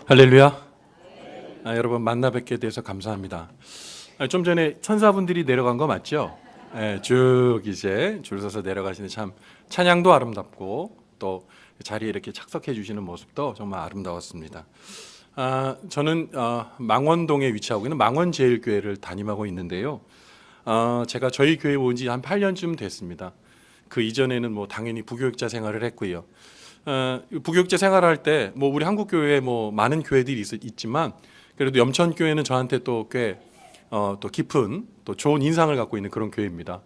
할렐루야. 여러분 만나 뵙게 돼서 감사합니다. 좀 전에 천사분들이 내려간 거 맞죠? 쭉 이제 줄 서서 내려가시는 참 찬양도 아름답고 또 자리에 이렇게 착석해 주시는 모습도 정말 아름다웠습니다. 저는 망원동에 위치하고 있는 망원제일교회를 담임하고 있는데요. 제가 저희 교회에 온 지 한 8년쯤 됐습니다. 그 이전에는 뭐 당연히 부교육자 생활을 했고요. 부교육자 생활할 때 뭐 우리 한국 교회에 뭐 많은 교회들이 있지만 그래도 염천 교회는 저한테 또 꽤 또 깊은 또 좋은 인상을 갖고 있는 그런 교회입니다.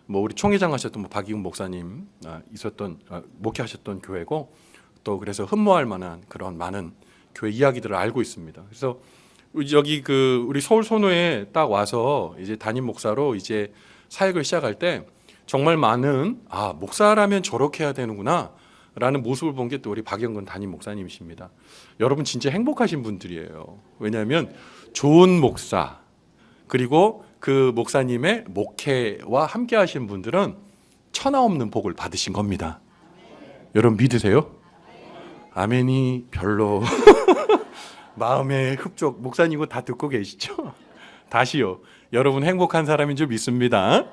뭐 우리 총회장 하셨던 뭐 박이훈 목사님 있었던 목회하셨던 교회고 또 그래서 흠모할 만한 그런 많은 교회 이야기들을 알고 있습니다. 그래서 여기 그 우리 서울 손호에 딱 와서 이제 담임 목사로 이제 사역을 시작할 때 정말 많은 목사라면 저렇게 해야 되는구나 라는 모습을 본 게 또 우리 박영근 담임 목사님이십니다. 여러분 진짜 행복하신 분들이에요. 왜냐하면 좋은 목사 그리고 그 목사님의 목회와 함께 하신 분들은 천하 없는 복을 받으신 겁니다. 여러분 믿으세요? 아멘이 별로 마음에 흡족. 목사님은 다 듣고 계시죠? 다시요. 여러분 행복한 사람인 줄 믿습니다.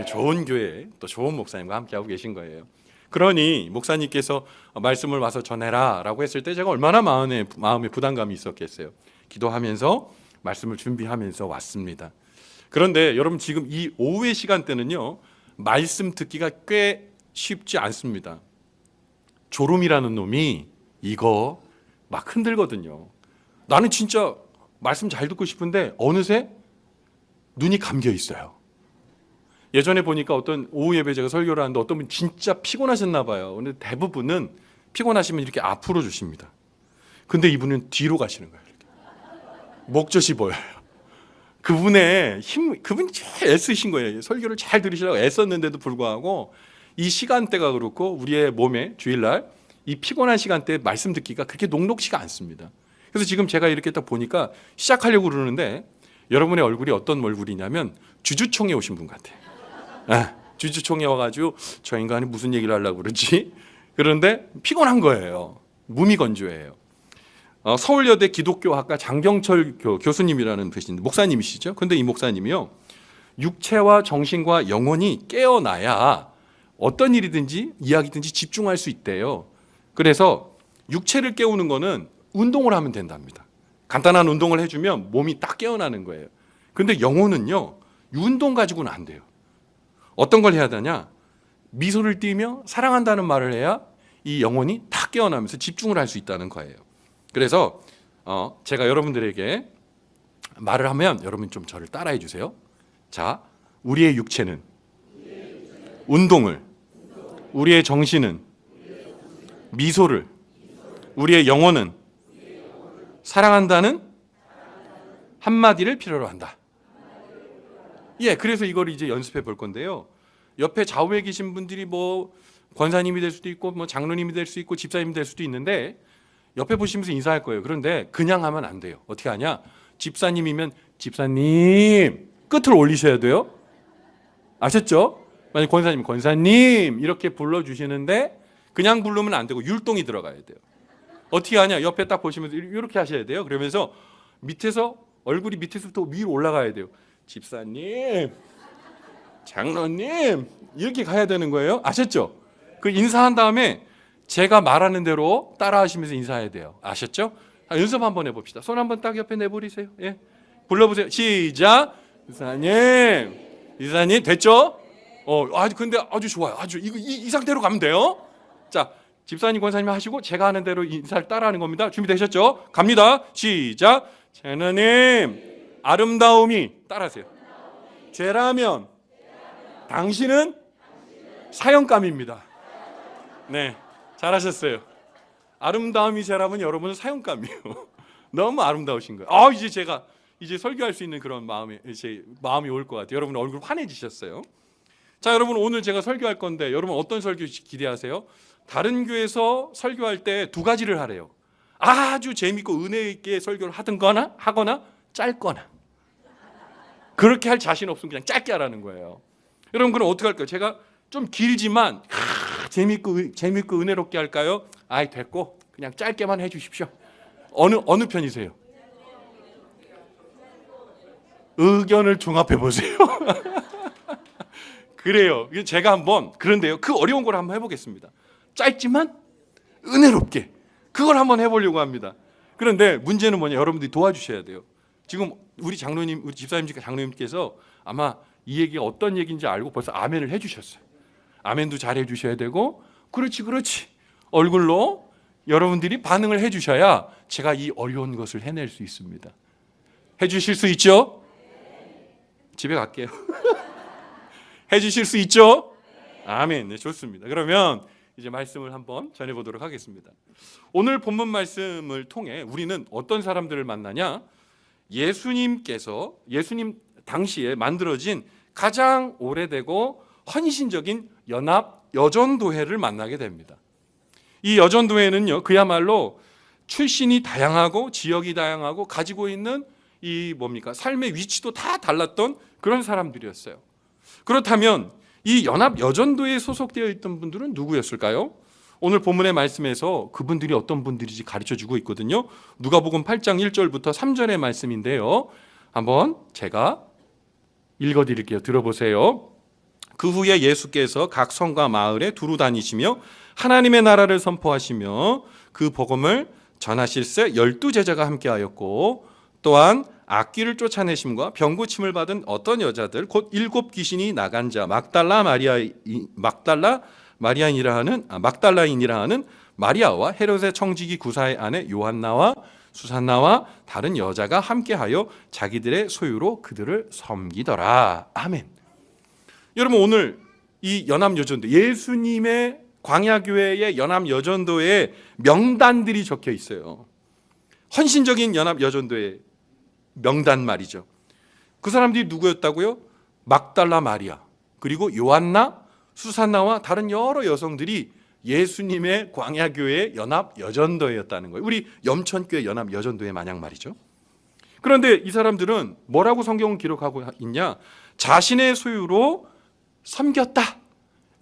좋은 교회 또 좋은 목사님과 함께하고 계신 거예요. 그러니 목사님께서 말씀을 와서 전해라 라고 했을 때 제가 얼마나 마음에 부담감이 있었겠어요. 기도하면서 말씀을 준비하면서 왔습니다. 그런데 여러분 지금 이 오후의 시간대는요, 말씀 듣기가 꽤 쉽지 않습니다. 졸음이라는 놈이 이거 막 흔들거든요. 나는 진짜 말씀 잘 듣고 싶은데 어느새 눈이 감겨 있어요. 예전에 보니까 어떤 오후 예배 제가 설교를 하는데 어떤 분 진짜 피곤하셨나 봐요. 근데 대부분은 피곤하시면 이렇게 앞으로 주십니다. 근데 이분은 뒤로 가시는 거예요. 이렇게. 목젖이 보여요. 그분의 그분이 제일 애쓰신 거예요. 설교를 잘 들으시라고 애썼는데도 불구하고 이 시간대가 그렇고 우리의 몸에 주일날 이 피곤한 시간대에 말씀 듣기가 그렇게 녹록지가 않습니다. 그래서 지금 제가 이렇게 딱 보니까 시작하려고 그러는데 여러분의 얼굴이 어떤 얼굴이냐면 주주총회 오신 분 같아요. 주주총회 와가지고 저 인간이 무슨 얘기를 하려고 그러지? 그런데 피곤한 거예요. 무미건조해요. 서울여대 기독교학과 장경철 교수님이라는 분이신데 목사님이시죠. 근데 이 목사님이요, 육체와 정신과 영혼이 깨어나야 어떤 일이든지 이야기든지 집중할 수 있대요. 그래서 육체를 깨우는 거는 운동을 하면 된답니다. 간단한 운동을 해주면 몸이 딱 깨어나는 거예요. 근데 영혼은요, 운동 가지고는 안 돼요. 어떤 걸 해야 되냐? 미소를 띠며 사랑한다는 말을 해야 이 영혼이 딱 깨어나면서 집중을 할 수 있다는 거예요. 그래서 제가 여러분들에게 말을 하면 여러분 좀 저를 따라해 주세요. 자, 우리의 육체는 운동을, 우리의 정신은 미소를, 우리의 영혼은 사랑한다는 한마디를 필요로 한다. 그래서 이걸 이제 연습해 볼 건데요. 옆에 좌우에 계신 분들이 뭐 권사님이 될 수도 있고 뭐 장로님이 될 수 있고 집사님이 될 수도 있는데 옆에 보시면서 인사할 거예요. 그런데 그냥 하면 안 돼요. 어떻게 하냐? 집사님이면 집사님 끝을 올리셔야 돼요. 아셨죠? 만약 권사님 권사님 이렇게 불러주시는데 그냥 부르면 안 되고 율동이 들어가야 돼요. 어떻게 하냐? 옆에 딱 보시면서 이렇게 하셔야 돼요. 그러면서 밑에서 얼굴이 밑에서부터 위로 올라가야 돼요. 집사님, 장로님 이렇게 가야 되는 거예요. 아셨죠? 그 인사한 다음에 제가 말하는 대로 따라하시면서 인사해야 돼요. 아셨죠? 연습 한번 해봅시다. 손 한번 딱 옆에 내버리세요. 불러보세요. 시작. 이사님 됐죠? 근데 아주 좋아요. 아주 이 상태로 가면 돼요. 자, 집사님, 권사님 하시고 제가 하는 대로 인사를 따라하는 겁니다. 준비되셨죠? 갑니다. 시작. 하나님, 아름다움이 따라하세요. 죄라면 당신은 사형감입니다. 네, 잘하셨어요. 아름다움이 죄라면 여러분은 사형감이에요. 너무 아름다우신 거예요. 이제 제가 설교할 수 있는 그런 마음이 올 것 같아요. 여러분 얼굴 환해지셨어요. 자, 여러분 오늘 제가 설교할 건데 여러분 어떤 설교 기대하세요? 다른 교회에서 설교할 때 두 가지를 하래요. 아주 재밌고 은혜 있게 설교를 하거나 짧거나. 그렇게 할 자신 없으면 그냥 짧게 하라는 거예요. 여러분 그럼 어떻게 할까요? 제가 좀 길지만 재밌고 은혜롭게 할까요? 됐고 그냥 짧게만 해주십시오. 어느 편이세요? 의견을 종합해 보세요. 그래요. 제가 한번 그런데요. 그 어려운 걸 한번 해보겠습니다. 짧지만 은혜롭게 그걸 한번 해보려고 합니다. 그런데 문제는 뭐냐? 여러분들이 도와주셔야 돼요. 지금 우리 장로님, 우리 집사님, 장로님께서 아마 이 얘기가 어떤 얘기인지 알고 벌써 아멘을 해주셨어요. 아멘도 잘 해주셔야 되고, 그렇지, 그렇지. 얼굴로 여러분들이 반응을 해주셔야 제가 이 어려운 것을 해낼 수 있습니다. 해주실 수 있죠? 집에 갈게요. 해주실 수 있죠? 아멘. 네, 좋습니다. 그러면 이제 말씀을 한번 전해보도록 하겠습니다. 오늘 본문 말씀을 통해 우리는 어떤 사람들을 만나냐? 예수님 당시에 만들어진 가장 오래되고 헌신적인 연합 여전도회를 만나게 됩니다. 이 여전도회는요, 그야말로 출신이 다양하고 지역이 다양하고 가지고 있는 삶의 위치도 다 달랐던 그런 사람들이었어요. 그렇다면 이 연합 여전도에 소속되어 있던 분들은 누구였을까요? 오늘 본문의 말씀에서 그분들이 어떤 분들인지 가르쳐주고 있거든요. 누가복음 8장 1절부터 3절의 말씀인데요. 한번 제가 읽어드릴게요. 들어보세요. 그 후에 예수께서 각 성과 마을에 두루 다니시며 하나님의 나라를 선포하시며 그 복음을 전하실새 12제자가 함께하였고, 또한 악귀를 쫓아내심과 병고침을 받은 어떤 여자들 곧 7 귀신이 나간 자 막달라인이라 하는 마리아와 헤롯의 청지기 구사의 아내 요한나와 수산나와 다른 여자가 함께하여 자기들의 소유로 그들을 섬기더라. 아멘. 여러분, 오늘 이 연합여전도, 예수님의 광야교회의 연합여전도의 명단들이 적혀 있어요. 헌신적인 연합여전도의 명단 말이죠. 그 사람들이 누구였다고요? 막달라 마리아, 그리고 요한나, 수산나와 다른 여러 여성들이 예수님의 광야교회 연합여전도회였다는 거예요. 우리 염천교회 연합여전도회 마냥 말이죠. 그런데 이 사람들은 뭐라고 성경은 기록하고 있냐? 자신의 소유로 섬겼다.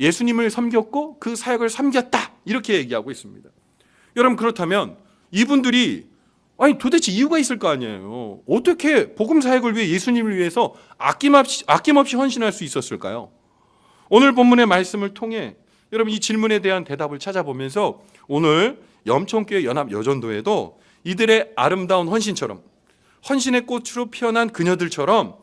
예수님을 섬겼고 그 사역을 섬겼다. 이렇게 얘기하고 있습니다. 여러분, 그렇다면 이분들이 도대체 이유가 있을 거 아니에요. 어떻게 복음 사역을 위해 예수님을 위해서 아낌없이 헌신할 수 있었을까요? 오늘 본문의 말씀을 통해 여러분 이 질문에 대한 대답을 찾아보면서 오늘 염천교회 연합여전도에도 이들의 아름다운 헌신처럼, 헌신의 꽃으로 피어난 그녀들처럼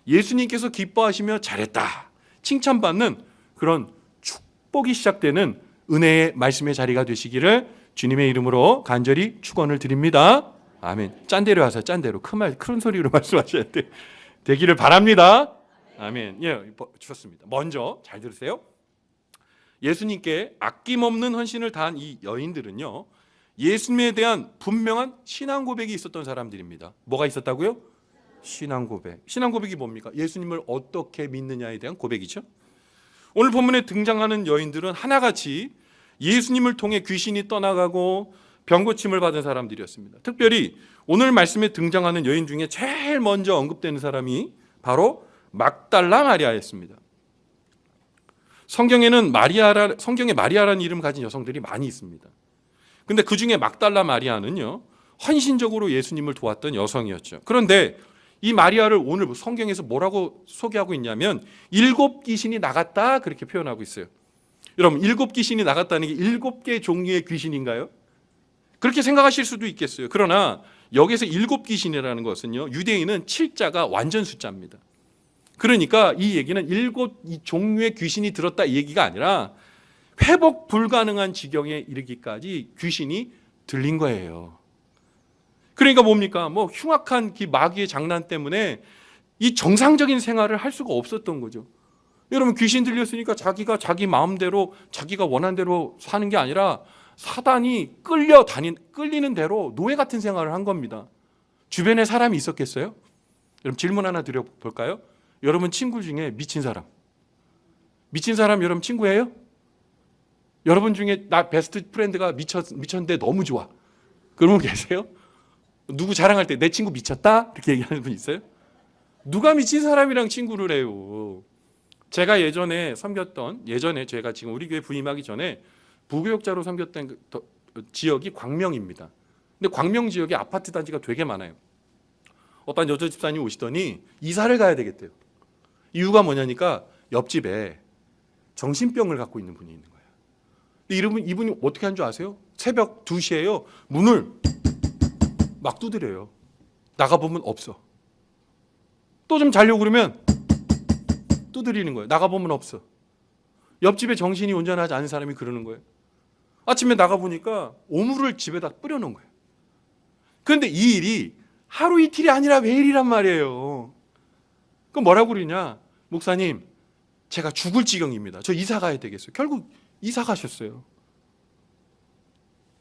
예수님께서 기뻐하시며 잘했다, 칭찬받는 그런 축복이 시작되는 은혜의 말씀의 자리가 되시기를 주님의 이름으로 간절히 축원을 드립니다. 아멘. 짠대로 하세요. 짠대로 큰 소리로 말씀하셔야 돼. 되기를 바랍니다. 아멘. 예, 좋습니다. 먼저 잘 들으세요. 예수님께 아낌없는 헌신을 다한 이 여인들은요, 예수님에 대한 분명한 신앙 고백이 있었던 사람들입니다. 뭐가 있었다고요? 신앙 고백. 신앙 고백이 뭡니까? 예수님을 어떻게 믿느냐에 대한 고백이죠. 오늘 본문에 등장하는 여인들은 하나같이 예수님을 통해 귀신이 떠나가고 병고침을 받은 사람들이었습니다. 특별히 오늘 말씀에 등장하는 여인 중에 제일 먼저 언급되는 사람이 바로 막달라 마리아였습니다. 성경에 마리아라는 이름 가진 여성들이 많이 있습니다. 근데 그 중에 막달라 마리아는요, 헌신적으로 예수님을 도왔던 여성이었죠. 그런데 이 마리아를 오늘 성경에서 뭐라고 소개하고 있냐면 7 귀신이 나갔다, 그렇게 표현하고 있어요. 여러분, 7 귀신이 나갔다는 게 7개 종류의 귀신인가요? 그렇게 생각하실 수도 있겠어요. 그러나 여기서 7 귀신이라는 것은요, 유대인은 7자가 완전 숫자입니다. 그러니까 이 얘기는 7 종류의 귀신이 들었다 이 얘기가 아니라 회복 불가능한 지경에 이르기까지 귀신이 들린 거예요. 그러니까 뭡니까? 흉악한 마귀의 장난 때문에 이 정상적인 생활을 할 수가 없었던 거죠. 여러분, 귀신 들렸으니까 자기가 자기 마음대로 자기가 원하는 대로 사는 게 아니라 사단이 끌리는 대로 노예 같은 생활을 한 겁니다. 주변에 사람이 있었겠어요? 여러분, 질문 하나 드려볼까요? 여러분 친구 중에 미친 사람 여러분 친구예요? 여러분 중에 나 베스트 프렌드가 미쳤는데 너무 좋아, 그런 분 계세요? 누구 자랑할 때 내 친구 미쳤다? 이렇게 얘기하는 분 있어요? 누가 미친 사람이랑 친구를 해요? 제가 예전에 제가 지금 우리 교회 부임하기 전에 부교역자로 섬겼던 지역이 광명입니다. 근데 광명 지역에 아파트 단지가 되게 많아요. 어떤 여자 집사님이 오시더니 이사를 가야 되겠대요. 이유가 뭐냐니까 옆집에 정신병을 갖고 있는 분이 있는 거예요. 근데 이분이 어떻게 한 줄 아세요? 새벽 2시에요. 문을 막 두드려요. 나가보면 없어. 또 좀 자려고 그러면 두드리는 거예요. 나가보면 없어. 옆집에 정신이 온전하지 않은 사람이 그러는 거예요. 아침에 나가보니까 오물을 집에다 뿌려놓은 거예요. 그런데 이 일이 하루 이틀이 아니라 매일이란 말이에요. 그럼 뭐라고 그러냐? 목사님, 제가 죽을 지경입니다. 저 이사 가야 되겠어요. 결국 이사 가셨어요.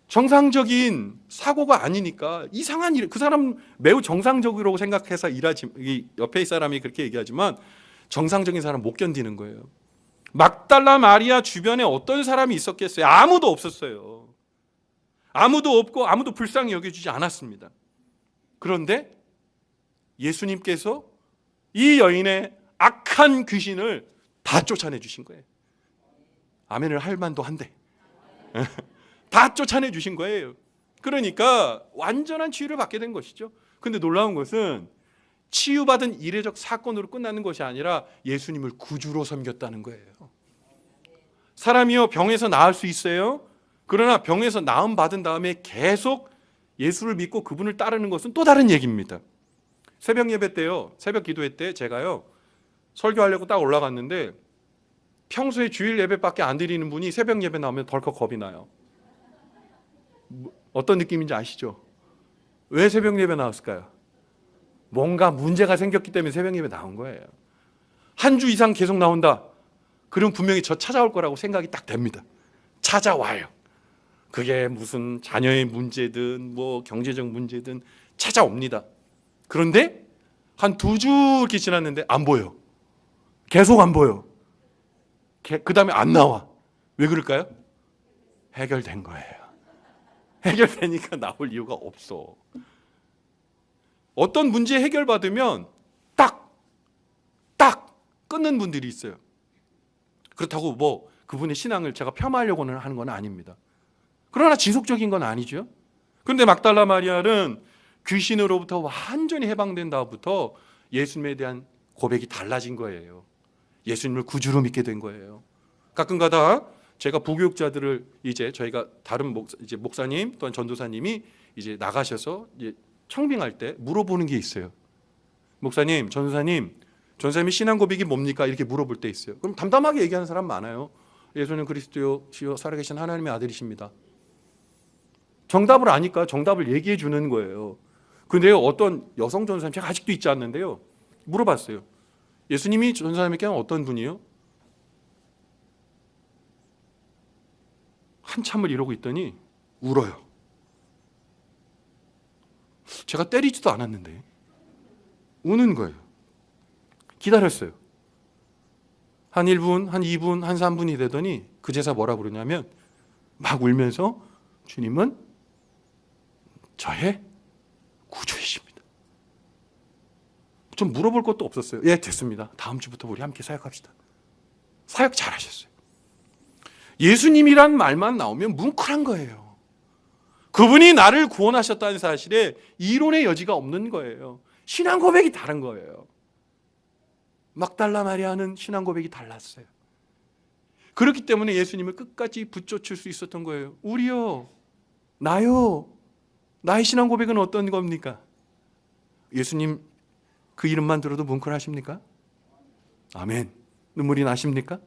정상적인 사고가 아니니까 이상한 일, 그 사람 매우 정상적으로 생각해서 일하지, 옆에 사람이 그렇게 얘기하지만 정상적인 사람 못 견디는 거예요. 막달라 마리아 주변에 어떤 사람이 있었겠어요? 아무도 없었어요. 아무도 없고 아무도 불쌍히 여겨주지 않았습니다. 그런데 예수님께서 이 여인의 악한 귀신을 다 쫓아내 주신 거예요. 아멘을 할 만도 한데 다 쫓아내 주신 거예요. 그러니까 완전한 치유를 받게 된 것이죠. 근데 놀라운 것은 치유받은 이례적 사건으로 끝나는 것이 아니라 예수님을 구주로 섬겼다는 거예요. 사람이요, 병에서 나을 수 있어요. 그러나 병에서 나음 받은 다음에 계속 예수를 믿고 그분을 따르는 것은 또 다른 얘기입니다. 새벽 예배 때요, 새벽 기도회 때 제가요 설교하려고 딱 올라갔는데 평소에 주일 예배밖에 안 드리는 분이 새벽 예배 나오면 덜컥 겁이 나요. 어떤 느낌인지 아시죠? 왜 새벽 예배 나왔을까요? 뭔가 문제가 생겼기 때문에 새벽 예배 나온 거예요. 한 주 이상 계속 나온다. 그럼 분명히 저 찾아올 거라고 생각이 딱 됩니다. 찾아와요. 그게 무슨 자녀의 문제든 뭐 경제적 문제든 찾아옵니다. 그런데 한 2주 이렇게 지났는데 안 보여. 계속 안 보여. 그 다음에 안 나와. 왜 그럴까요? 해결된 거예요. 해결되니까 나올 이유가 없어. 어떤 문제 해결받으면 딱 끊는 분들이 있어요. 그렇다고 뭐 그분의 신앙을 제가 폄하하려고는 하는 건 아닙니다. 그러나 지속적인 건 아니죠. 그런데 막달라 마리아는 귀신으로부터 완전히 해방된 다음부터 예수님에 대한 고백이 달라진 거예요. 예수님을 구주로 믿게 된 거예요. 가끔가다 제가 부교육자들을 이제 저희가 다른 목사님 또는 전도사님이 이제 나가셔서 이제 청빙할 때 물어보는 게 있어요. 목사님, 전도사님이 신앙 고백이 뭡니까? 이렇게 물어볼 때 있어요. 그럼 담담하게 얘기하는 사람 많아요. 예수는 그리스도요 살아계신 하나님의 아들이십니다. 정답을 아니까 정답을 얘기해 주는 거예요. 근데 어떤 여성 전도사님, 제가 아직도 있지 않는데요, 물어봤어요. 예수님이 전도사님에게 어떤 분이요? 한참을 이러고 있더니 울어요. 제가 때리지도 않았는데 우는 거예요. 기다렸어요. 한 1분, 한 2분, 한 3분이 되더니 그 제사 뭐라 그러냐면 막 울면서 주님은 저의 구주이십니다. 좀 물어볼 것도 없었어요. 예, 됐습니다. 다음 주부터 우리 함께 사역합시다. 사역 잘하셨어요. 예수님이란 말만 나오면 뭉클한 거예요. 그분이 나를 구원하셨다는 사실에 이론의 여지가 없는 거예요. 신앙 고백이 다른 거예요. 막달라 마리아는 신앙 고백이 달랐어요. 그렇기 때문에 예수님을 끝까지 붙여줄 수 있었던 거예요. 우리요, 나요, 나의 신앙 고백은 어떤 겁니까? 예수님 그 이름만 들어도 뭉클하십니까? 아멘. 눈물이 나십니까?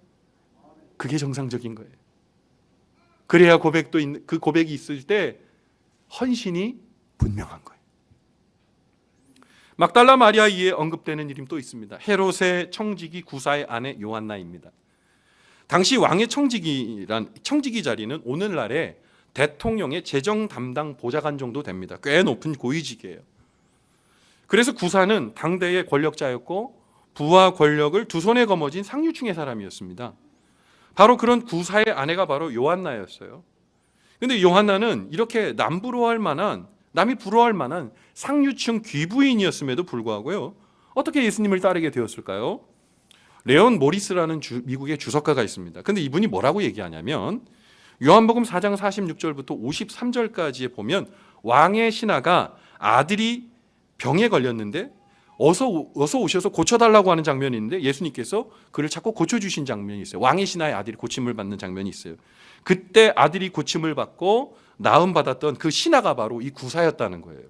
그게 정상적인 거예요. 그래야 그 고백이 있을 때 헌신이 분명한 거예요. 막달라 마리아 이에 언급되는 이름 또 있습니다. 헤롯의 청지기 구사의 아내 요한나입니다. 당시 왕의 청지기 자리는 오늘날의 대통령의 재정 담당 보좌관 정도 됩니다. 꽤 높은 고위직이에요. 그래서 구사는 당대의 권력자였고 부와 권력을 두 손에 거머쥔 상류층의 사람이었습니다. 바로 그런 구사의 아내가 바로 요한나였어요. 그런데 요한나는 이렇게 남이 부러워할 만한 상류층 귀부인이었음에도 불구하고요, 어떻게 예수님을 따르게 되었을까요? 레온 모리스라는 미국의 주석가가 있습니다. 근데 이분이 뭐라고 얘기하냐면 요한복음 4장 46절부터 53절까지에 보면 왕의 신하가 아들이 병에 걸렸는데 어서 오셔서 고쳐달라고 하는 장면이 있는데 예수님께서 그를 자꾸 고쳐주신 장면이 있어요. 왕의 신하의 아들이 고침을 받는 장면이 있어요. 그때 아들이 고침을 받고 나음 받았던 그 신하가 바로 이 구사였다는 거예요.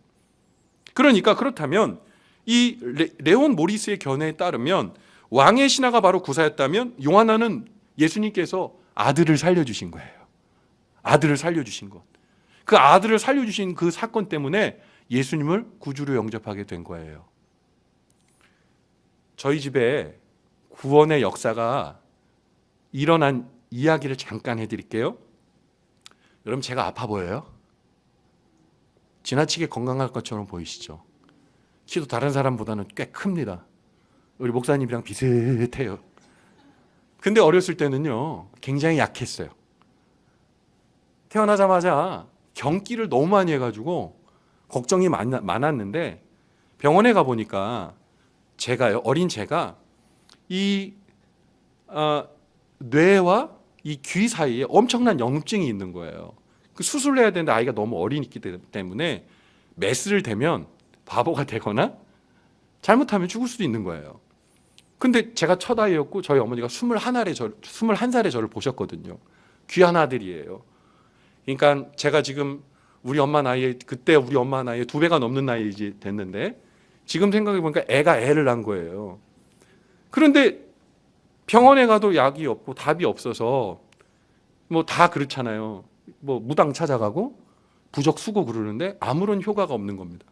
그러니까 그렇다면 이 레온 모리스의 견해에 따르면 왕의 신하가 바로 구사였다면 요하나는 예수님께서 아들을 살려주신 거예요. 아들을 살려주신 것. 그 아들을 살려주신 그 사건 때문에 예수님을 구주로 영접하게 된 거예요. 저희 집에 구원의 역사가 일어난 이야기를 잠깐 해드릴게요. 여러분 제가 아파 보여요? 지나치게 건강할 것처럼 보이시죠? 키도 다른 사람보다는 꽤 큽니다. 우리 목사님이랑 비슷해요. 근데 어렸을 때는요 굉장히 약했어요. 태어나자마자 경기를 너무 많이 해가지고 걱정이 많았는데 병원에 가보니까 어린 제가 이 뇌와 이 귀 사이에 엄청난 염증이 있는 거예요. 그 수술을 해야 되는데 아이가 너무 어리기 때문에 메스를 대면 바보가 되거나 잘못하면 죽을 수도 있는 거예요. 근데 제가 첫 아이였고 저희 어머니가 21살에 저를 보셨거든요. 귀한 아들이에요. 그러니까 제가 지금 그때 우리 엄마 나이에 2배가 넘는 나이 이제 됐는데 지금 생각해 보니까 애가 애를 낳은 거예요. 그런데 병원에 가도 약이 없고 답이 없어서 뭐 다 그렇잖아요. 뭐 무당 찾아가고 부적 쓰고 그러는데 아무런 효과가 없는 겁니다.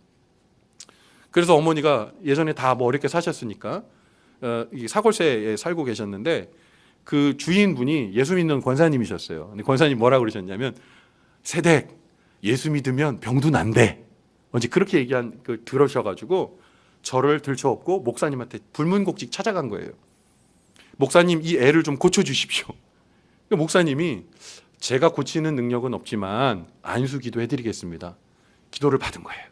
그래서 어머니가 예전에 다 뭐 어렵게 사셨으니까 사골세에 살고 계셨는데 그 주인분이 예수 믿는 권사님이셨어요. 근데 권사님 뭐라 그러셨냐면 세댁 예수 믿으면 병도 난대. 언제 그렇게 얘기한 그 들으셔가지고 저를 들쳐업고 목사님한테 불문곡직 찾아간 거예요. 목사님 이 애를 좀 고쳐주십시오. 목사님이 제가 고치는 능력은 없지만 안수 기도해드리겠습니다. 기도를 받은 거예요.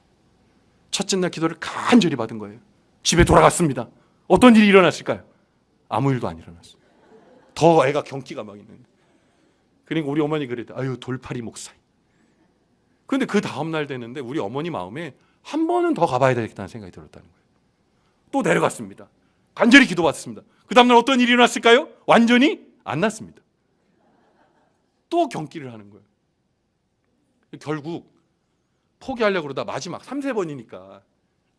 첫째 날 기도를 간절히 받은 거예요. 집에 돌아갔습니다. 어떤 일이 일어났을까요? 아무 일도 안 일어났어요. 더 애가 경기가 막 있는. 그러니까 우리 어머니 그랬대. 아유 돌팔이 목사. 그런데 그 다음 날 되는데 우리 어머니 마음에 한 번은 더 가봐야 되겠다는 생각이 들었다는 거예요. 또 내려갔습니다. 간절히 기도받았습니다. 그 다음 날 어떤 일이 일어났을까요? 완전히 안 났습니다. 또 경기를 하는 거예요. 결국 포기하려고 그러다 마지막 3-4번이니까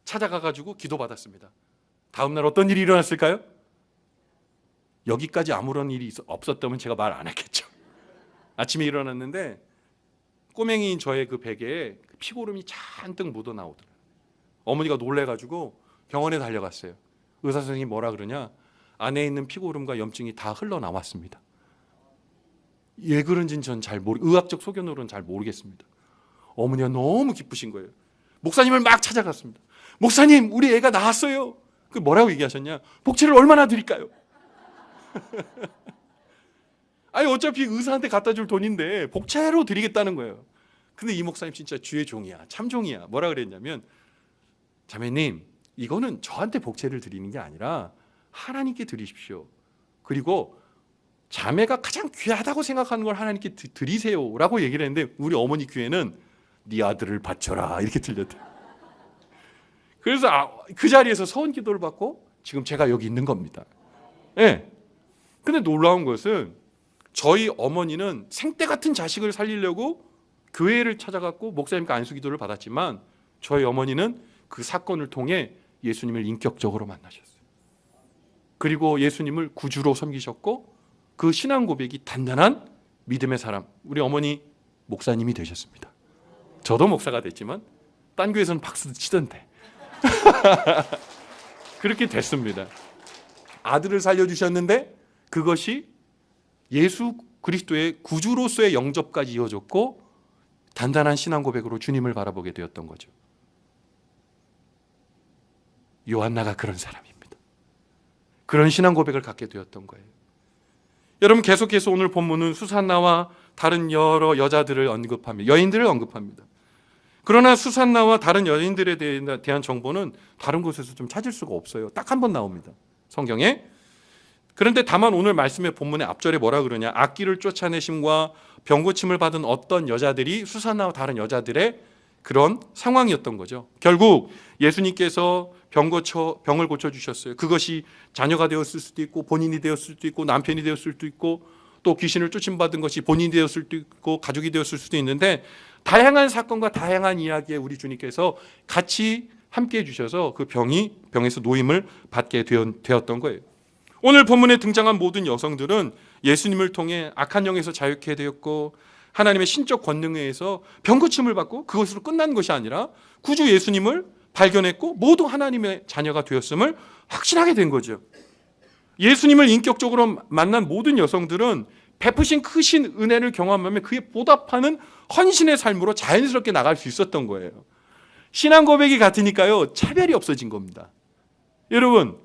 찾아가가지고 기도받았습니다. 다음 날 어떤 일이 일어났을까요? 여기까지 아무런 일이 없었다면 제가 말 안 했겠죠. 아침에 일어났는데 꼬맹이인 저의 그 베개에 피고름이 잔뜩 묻어 나오더라고요. 어머니가 놀래가지고 병원에 달려갔어요. 의사 선생님이 뭐라 그러냐? 안에 있는 피고름과 염증이 다 흘러나왔습니다. 왜 그런지는 전 의학적 소견으로는 잘 모르겠습니다. 어머니가 너무 기쁘신 거예요. 목사님을 막 찾아갔습니다. 목사님, 우리 애가 나았어요. 그 뭐라고 얘기하셨냐? 복채를 얼마나 드릴까요? 아니 어차피 의사한테 갖다 줄 돈인데 복채로 드리겠다는 거예요. 근데 이 목사님 진짜 주의 종이야. 참 종이야. 뭐라 그랬냐면 자매님, 이거는 저한테 복채를 드리는 게 아니라 하나님께 드리십시오. 그리고 자매가 가장 귀하다고 생각하는 걸 하나님께 드리세요라고 얘기를 했는데 우리 어머니 귀에는 네 아들을 바쳐라 이렇게 들렸대요. 그래서 그 자리에서 서원 기도를 받고 지금 제가 여기 있는 겁니다. 네. 근데 놀라운 것은 저희 어머니는 생때 같은 자식을 살리려고 교회를 찾아갔고 목사님과 안수 기도를 받았지만 저희 어머니는 그 사건을 통해 예수님을 인격적으로 만나셨어요. 그리고 예수님을 구주로 섬기셨고 그 신앙 고백이 단단한 믿음의 사람, 우리 어머니 목사님이 되셨습니다. 저도 목사가 됐지만 딴 교회에서는 박수 치던데 그렇게 됐습니다. 아들을 살려주셨는데 그것이 예수 그리스도의 구주로서의 영접까지 이어졌고 단단한 신앙 고백으로 주님을 바라보게 되었던 거죠. 요한나가 그런 사람입니다. 그런 신앙 고백을 갖게 되었던 거예요. 여러분 계속해서 오늘 본문은 수산나와 다른 여러 여자들을 언급합니다. 여인들을 언급합니다. 그러나 수산나와 다른 여인들에 대한 정보는 다른 곳에서 좀 찾을 수가 없어요. 딱 한 번 나옵니다. 성경에. 그런데 다만 오늘 말씀의 본문의 앞절에 뭐라 그러냐? 악기를 쫓아내심과 병고침을 받은 어떤 여자들이 수산나와 다른 여자들의 그런 상황이었던 거죠. 결국 예수님께서 병을 고쳐주셨어요. 그것이 자녀가 되었을 수도 있고 본인이 되었을 수도 있고 남편이 되었을 수도 있고 또 귀신을 쫓임받은 것이 본인이 되었을 수도 있고 가족이 되었을 수도 있는데 다양한 사건과 다양한 이야기에 우리 주님께서 같이 함께해 주셔서 그 병에서 노임을 받게 되었던 거예요. 오늘 본문에 등장한 모든 여성들은 예수님을 통해 악한 영에서 자유케 되었고 하나님의 신적 권능에 의해서 병고침을 받고 그것으로 끝난 것이 아니라 구주 예수님을 발견했고 모두 하나님의 자녀가 되었음을 확신하게 된 거죠. 예수님을 인격적으로 만난 모든 여성들은 베푸신 크신 은혜를 경험하며 그에 보답하는 헌신의 삶으로 자연스럽게 나갈 수 있었던 거예요. 신앙 고백이 같으니까요, 차별이 없어진 겁니다. 여러분,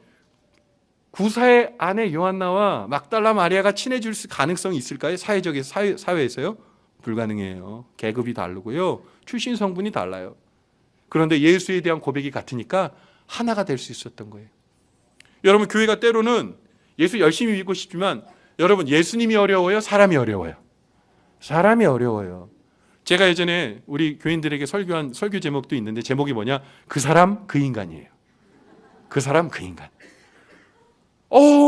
구사의 아내 요한나와 막달라 마리아가 친해질 가능성이 있을까요? 사회에서요? 불가능해요. 계급이 다르고요, 출신 성분이 달라요. 그런데 예수에 대한 고백이 같으니까 하나가 될 수 있었던 거예요. 여러분, 교회가 때로는 예수 열심히 믿고 싶지만 여러분, 예수님이 어려워요? 사람이 어려워요? 사람이 어려워요. 제가 예전에 우리 교인들에게 설교한 설교 제목도 있는데 제목이 뭐냐? 그 사람 그 인간이에요. 그 사람 그 인간.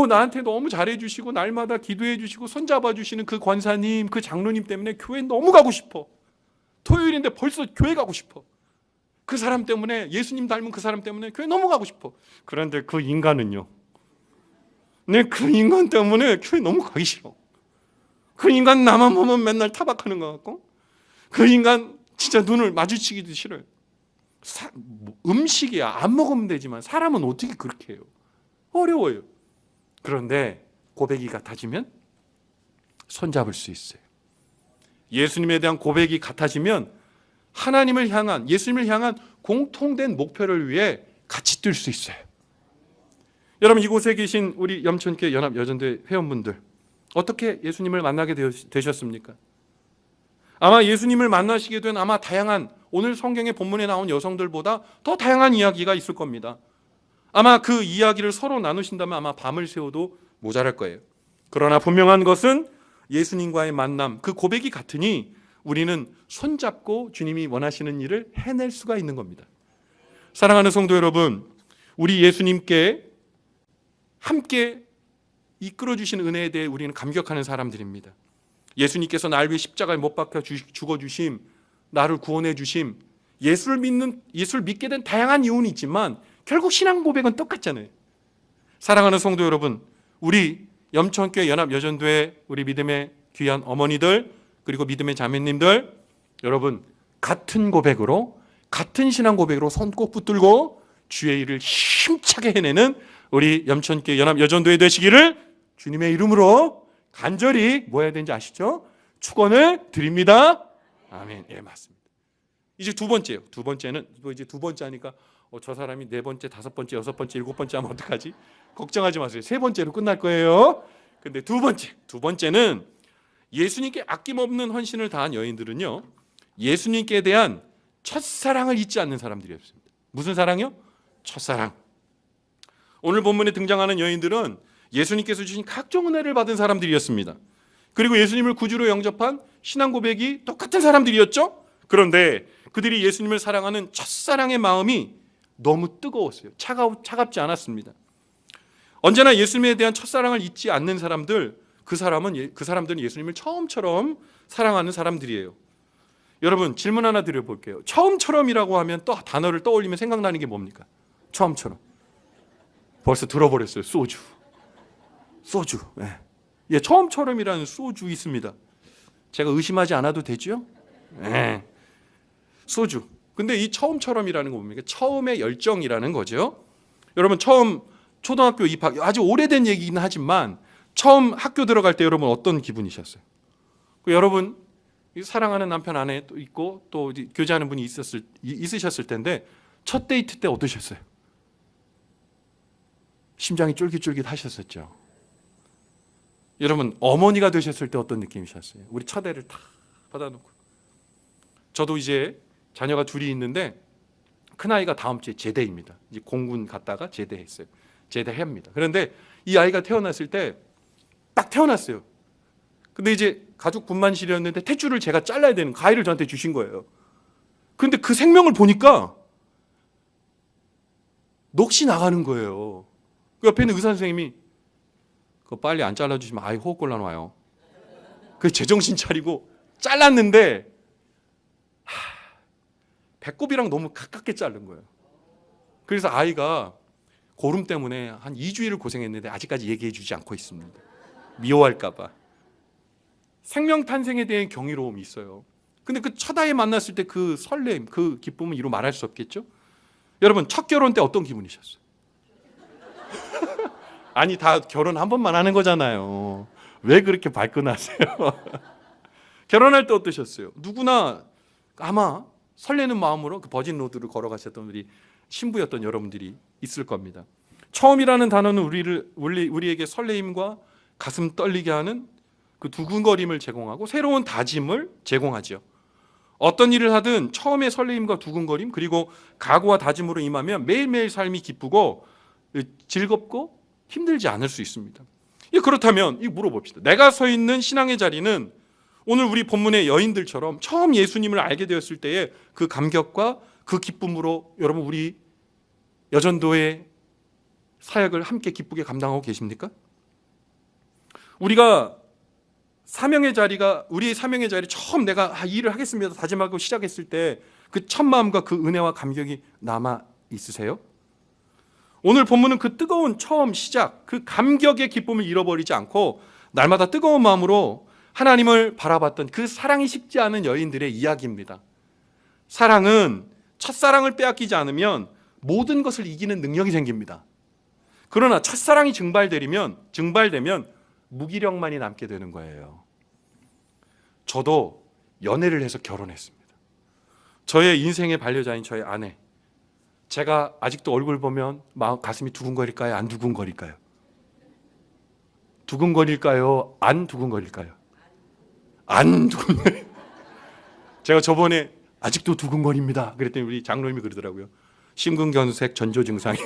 나한테 너무 잘해주시고 날마다 기도해주시고 손잡아주시는 그 권사님, 그 장로님 때문에 교회 너무 가고 싶어. 토요일인데 벌써 교회 가고 싶어. 그 사람 때문에, 예수님 닮은 그 사람 때문에 교회 너무 가고 싶어. 그런데 그 인간은요, 그 인간 때문에 교회 너무 가기 싫어. 그 인간 나만 보면 맨날 타박하는 것 같고, 그 인간 진짜 눈을 마주치기도 싫어요. 음식이야 안 먹으면 되지만 사람은 어떻게 그렇게 해요? 어려워요. 그런데 고백이 같아지면 손잡을 수 있어요. 예수님에 대한 고백이 같아지면 하나님을 향한, 예수님을 향한 공통된 목표를 위해 같이 뛸 수 있어요. 여러분, 이곳에 계신 우리 염천교회 연합여전대 회원분들, 어떻게 예수님을 만나게 되셨습니까? 아마 예수님을 만나시게 된 아마 다양한, 오늘 성경의 본문에 나온 여성들보다 더 다양한 이야기가 있을 겁니다. 아마 그 이야기를 서로 나누신다면 아마 밤을 새워도 모자랄 거예요. 그러나 분명한 것은 예수님과의 만남, 그 고백이 같으니 우리는 손잡고 주님이 원하시는 일을 해낼 수가 있는 겁니다. 사랑하는 성도 여러분, 우리 예수님께 함께 이끌어주신 은혜에 대해 우리는 감격하는 사람들입니다. 예수님께서 날 위해 십자가에 못 박혀 죽어주심, 나를 구원해 주심, 예수를 믿게 된 다양한 이유는 있지만 결국 신앙 고백은 똑같잖아요. 사랑하는 성도 여러분, 우리 염천교회 연합여전도회 우리 믿음의 귀한 어머니들, 그리고 믿음의 자매님들, 여러분 같은 고백으로, 같은 신앙 고백으로 손 꼭 붙들고 주의 일을 힘차게 해내는 우리 염천교회 연합여전도회 되시기를 주님의 이름으로 간절히 뭐 해야 되는지 아시죠? 축원을 드립니다. 아멘. 예, 맞습니다. 이제 두 번째요. 두 번째는 이제 두 번째 하니까 저 사람이 네 번째, 다섯 번째, 여섯 번째, 일곱 번째 하면 어떡하지? 걱정하지 마세요. 세 번째로 끝날 거예요. 근데 두 번째는 예수님께 아낌없는 헌신을 다한 여인들은요, 예수님께 대한 첫사랑을 잊지 않는 사람들이었습니다. 무슨 사랑이요? 첫사랑. 오늘 본문에 등장하는 여인들은 예수님께서 주신 각종 은혜를 받은 사람들이었습니다. 그리고 예수님을 구주로 영접한 신앙 고백이 똑같은 사람들이었죠. 그런데 그들이 예수님을 사랑하는 첫사랑의 마음이 너무 뜨거웠어요. 차갑지 않았습니다. 언제나 예수님에 대한 첫사랑을 잊지 않는 사람들, 그 사람들은 예수님을 처음처럼 사랑하는 사람들이에요. 여러분, 질문 하나 드려볼게요. 처음처럼이라고 하면 또 단어를 떠올리면 생각나는 게 뭡니까? 처음처럼. 벌써 들어버렸어요. 소주. 예, 처음처럼이라는 소주 있습니다. 제가 의심하지 않아도 되죠? 네. 소주. 근데 이 처음처럼이라는 거 뭡니까? 처음의 열정이라는 거죠. 여러분, 처음 초등학교 입학, 아주 오래된 얘기긴 하지만 처음 학교 들어갈 때 여러분 어떤 기분이셨어요? 여러분, 사랑하는 남편 아내 또 있고 또 교제하는 분이 있으셨을 텐데 첫 데이트 때 어떠셨어요? 심장이 쫄깃쫄깃 하셨었죠. 여러분, 어머니가 되셨을 때 어떤 느낌이셨어요? 우리 첫 애를 다 받아놓고. 저도 이제 자녀가 둘이 있는데 큰아이가 다음 주에 제대입니다. 이제 공군 갔다가 제대했어요. 제대합니다. 그런데 이 아이가 태어났을 때 딱 태어났어요. 근데 이제 가족 분만실이었는데 탯줄을 제가 잘라야 되는, 가위를 저한테 주신 거예요. 근데 그 생명을 보니까 넋이 나가는 거예요. 그 옆에 있는 의사 선생님이 그거 빨리 안 잘라주시면 아이 호흡곤란 와요. 그 제정신 차리고 잘랐는데 배꼽이랑 너무 가깝게 자른 거예요. 그래서 아이가 고름 때문에 한 2주일을 고생했는데 아직까지 얘기해 주지 않고 있습니다. 미워할까 봐. 생명 탄생에 대한 경이로움이 있어요. 근데 그 첫 아이 만났을 때 그 설렘, 그 기쁨은 이루 말할 수 없겠죠? 여러분 첫 결혼 때 어떤 기분이셨어요? 아니 다 결혼 한 번만 하는 거잖아요. 왜 그렇게 발끈하세요? 결혼할 때 어떠셨어요? 누구나 아마 설레는 마음으로 그 버진 로드를 걸어가셨던 우리 신부였던 여러분들이 있을 겁니다. 처음이라는 단어는 우리에게 설레임과 가슴 떨리게 하는 그 두근거림을 제공하고 새로운 다짐을 제공하죠. 어떤 일을 하든 처음에 설레임과 두근거림 그리고 각오와 다짐으로 임하면 매일매일 삶이 기쁘고 즐겁고 힘들지 않을 수 있습니다. 그렇다면 물어봅시다. 내가 서 있는 신앙의 자리는 오늘 우리 본문의 여인들처럼 처음 예수님을 알게 되었을 때의 그 감격과 그 기쁨으로 여러분 우리 여전도의 사역을 함께 기쁘게 감당하고 계십니까? 우리가 우리의 사명의 자리 처음 내가 이 일을 하겠습니다 다짐하고 시작했을 때 그 첫 마음과 그 은혜와 감격이 남아 있으세요? 오늘 본문은 그 뜨거운 처음 시작, 그 감격의 기쁨을 잃어버리지 않고 날마다 뜨거운 마음으로 하나님을 바라봤던 그 사랑이 식지 않은 여인들의 이야기입니다. 사랑은 첫사랑을 빼앗기지 않으면 모든 것을 이기는 능력이 생깁니다. 그러나 첫사랑이 증발되면 무기력만이 남게 되는 거예요. 저도 연애를 해서 결혼했습니다. 저의 인생의 반려자인 저의 아내, 제가 아직도 얼굴 보면 가슴이 두근거릴까요? 안 두근거릴까요? 두근거릴까요? 안 두근거릴까요? 안 두근거려요. 제가 저번에 아직도 두근거립니다 그랬더니 우리 장로님이 그러더라고요. 심근경색 전조 증상이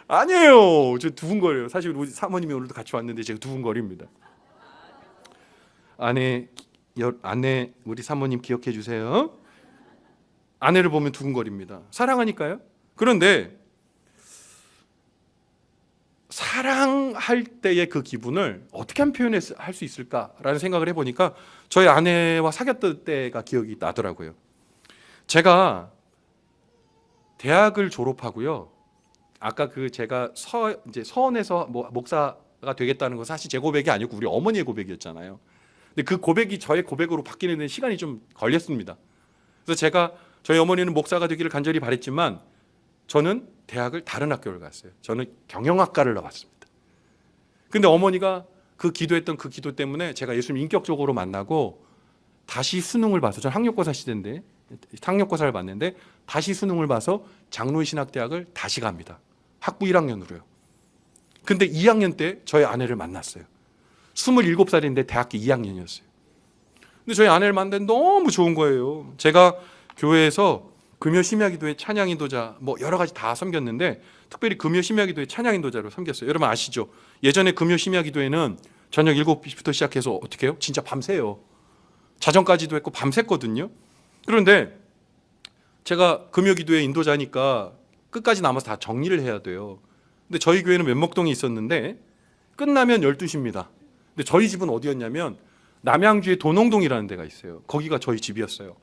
아니에요. 저 두근거려요. 사실 우리 사모님이 오늘도 같이 왔는데 제가 두근거립니다. 아내 우리 사모님 기억해 주세요. 아내를 보면 두근거립니다. 사랑하니까요. 그런데 사랑할 때의 그 기분을 어떻게 하면 표현할 수 있을까라는 생각을 해보니까 저희 아내와 사귀었던 때가 기억이 나더라고요. 제가 대학을 졸업하고요. 아까 제가 이제 서원에서 목사가 되겠다는 건 사실 제 고백이 아니고 우리 어머니의 고백이었잖아요. 근데 그 고백이 저의 고백으로 바뀌는 데 시간이 좀 걸렸습니다. 그래서 제가 저희 어머니는 목사가 되기를 간절히 바랬지만 저는 대학을 다른 학교를 갔어요. 저는 경영학과를 나왔습니다. 근데 어머니가 그 기도했던 그 기도 때문에 제가 예수님 인격적으로 만나고 다시 수능을 봐서 저는 학력고사 시대인데 학력고사를 봤는데 다시 수능을 봐서 장로의 신학대학을 다시 갑니다. 학부 1학년으로요. 근데 2학년 때 저희 아내를 만났어요. 27살인데 대학교 2학년이었어요. 근데 저희 아내를 만났는데 너무 좋은 거예요. 제가 교회에서 금요 심야기도회 찬양인도자 여러 가지 다 섬겼는데 특별히 금요 심야기도회 찬양인도자로 섬겼어요. 여러분 아시죠? 예전에 금요 심야기도회는 저녁 7시부터 시작해서 어떻게 해요? 진짜 밤새요. 자정까지도 했고 밤샜거든요. 그런데 제가 금요기도회 인도자니까 끝까지 남아서 다 정리를 해야 돼요. 근데 저희 교회는 면목동에 있었는데 끝나면 12시입니다. 근데 저희 집은 어디였냐면 남양주에 도농동이라는 데가 있어요. 거기가 저희 집이었어요.